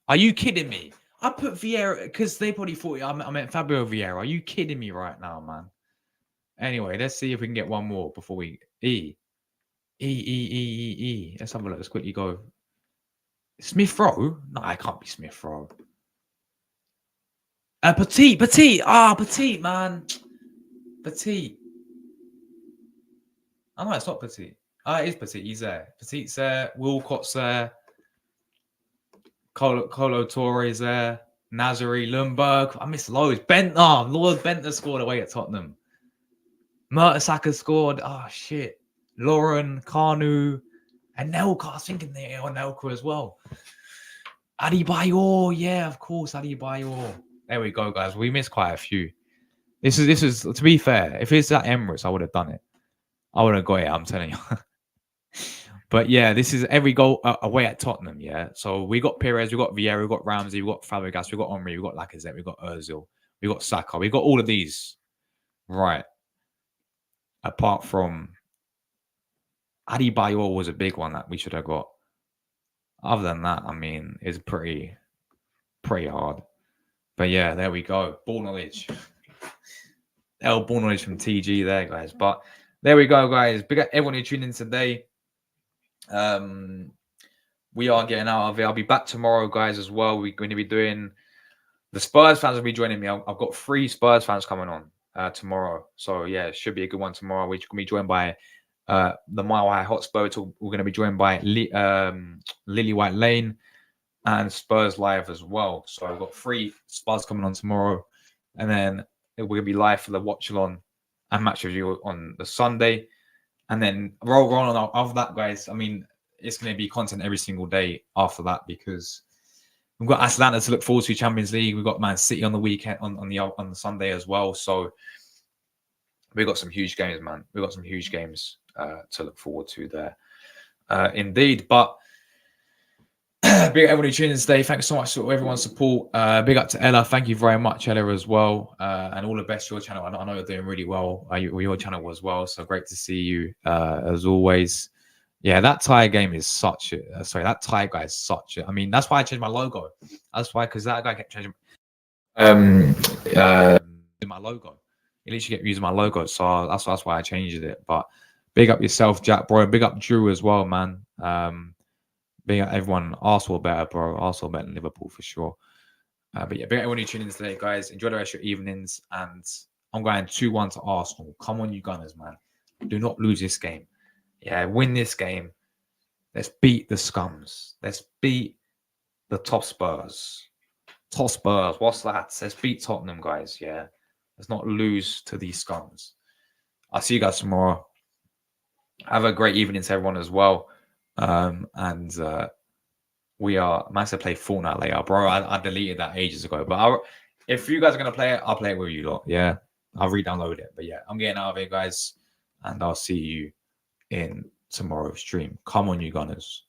Are you kidding me? I put Vieira because they probably thought I meant Fabio Vieira. Are you kidding me right now, man? Anyway, let's see if we can get one more before we E. Let's have a look. Let's quickly go. Smith Rowe? No, I can't be Smith Rowe. Petit. Petit, man. Petit. Oh, no, it's not Petit. It is Petit. He's there. Petit's there. Wilcott's there. Colo Torre's there. Nazari, Lundberg. I missed loads. Lord Bentner scored away at Tottenham. Mertesacker scored. Oh, shit. Lauren, Kanu, and Nelka. I was thinking they on Nelka as well. Adebayor. Yeah, of course. Adebayor. There we go, guys. We missed quite a few. This is to be fair. If it's at Emirates, I would have done it. I would have got it. I'm telling you. But yeah, this is every goal away at Tottenham. Yeah. So we got Perez, we got Vieira, we got Ramsey, we got Fabregas, we got Henry, we got Lacazette, we got Ozil, we got Saka, we got all of these. Right. Apart from Adebayor was a big one that we should have got. Other than that, I mean, it's pretty hard. But yeah, there we go. Ball knowledge. Ball knowledge from TG there, guys. But there we go, guys. Big up everyone who tuned in today. We are getting out of it. I'll be back tomorrow, guys, as well. We're going to be doing the Spurs fans will be joining me. I've got 3 Spurs fans coming on tomorrow. So yeah, it should be a good one tomorrow. We're going to be joined by the Mile High Hotspur. We're going to be joined by Lily White Lane and Spurs Live as well. So I've got 3 Spurs coming on tomorrow, and then we're going to be live for the watch along and match review on the Sunday. And then roll on after that, guys. I mean, it's going to be content every single day after that because we've got Atlanta to look forward to, Champions League. We've got Man City on the weekend on the Sunday as well. So we've got some huge games, man. We've got some huge games to look forward to there. Indeed. But big up everybody tuning in today. Thanks so much for everyone's support. Big up to Ella. Thank you very much, Ella, as well. And all the best to your channel. I know you're doing really well. Your channel as well. So great to see you as always. Yeah, that tie game is such a that tie guy is such a. I mean, that's why I changed my logo. That's why, because that guy kept changing my logo. He literally kept using my logo. So that's why I changed it. But big up yourself, Jack, bro. Big up Drew as well, man. Big up everyone. Arsenal better, bro. Arsenal better than Liverpool for sure. But yeah, big up everyone who tuned in today, guys. Enjoy the rest of your evenings. And I'm going 2-1 to Arsenal. Come on, you Gunners, man. Do not lose this game. Yeah, win this game. Let's beat the scums. Let's beat the top Spurs. Top Spurs. What's that? Let's beat Tottenham, guys. Yeah. Let's not lose to these scums. I'll see you guys tomorrow. Have a great evening to everyone as well. We are meant to play Fortnite later, bro. I deleted that ages ago, but if you guys are gonna play it, I'll play it with you lot. Yeah, I'll re-download it. But yeah, I'm getting out of here, guys, and I'll see you in tomorrow's stream. Come on, you Gunners.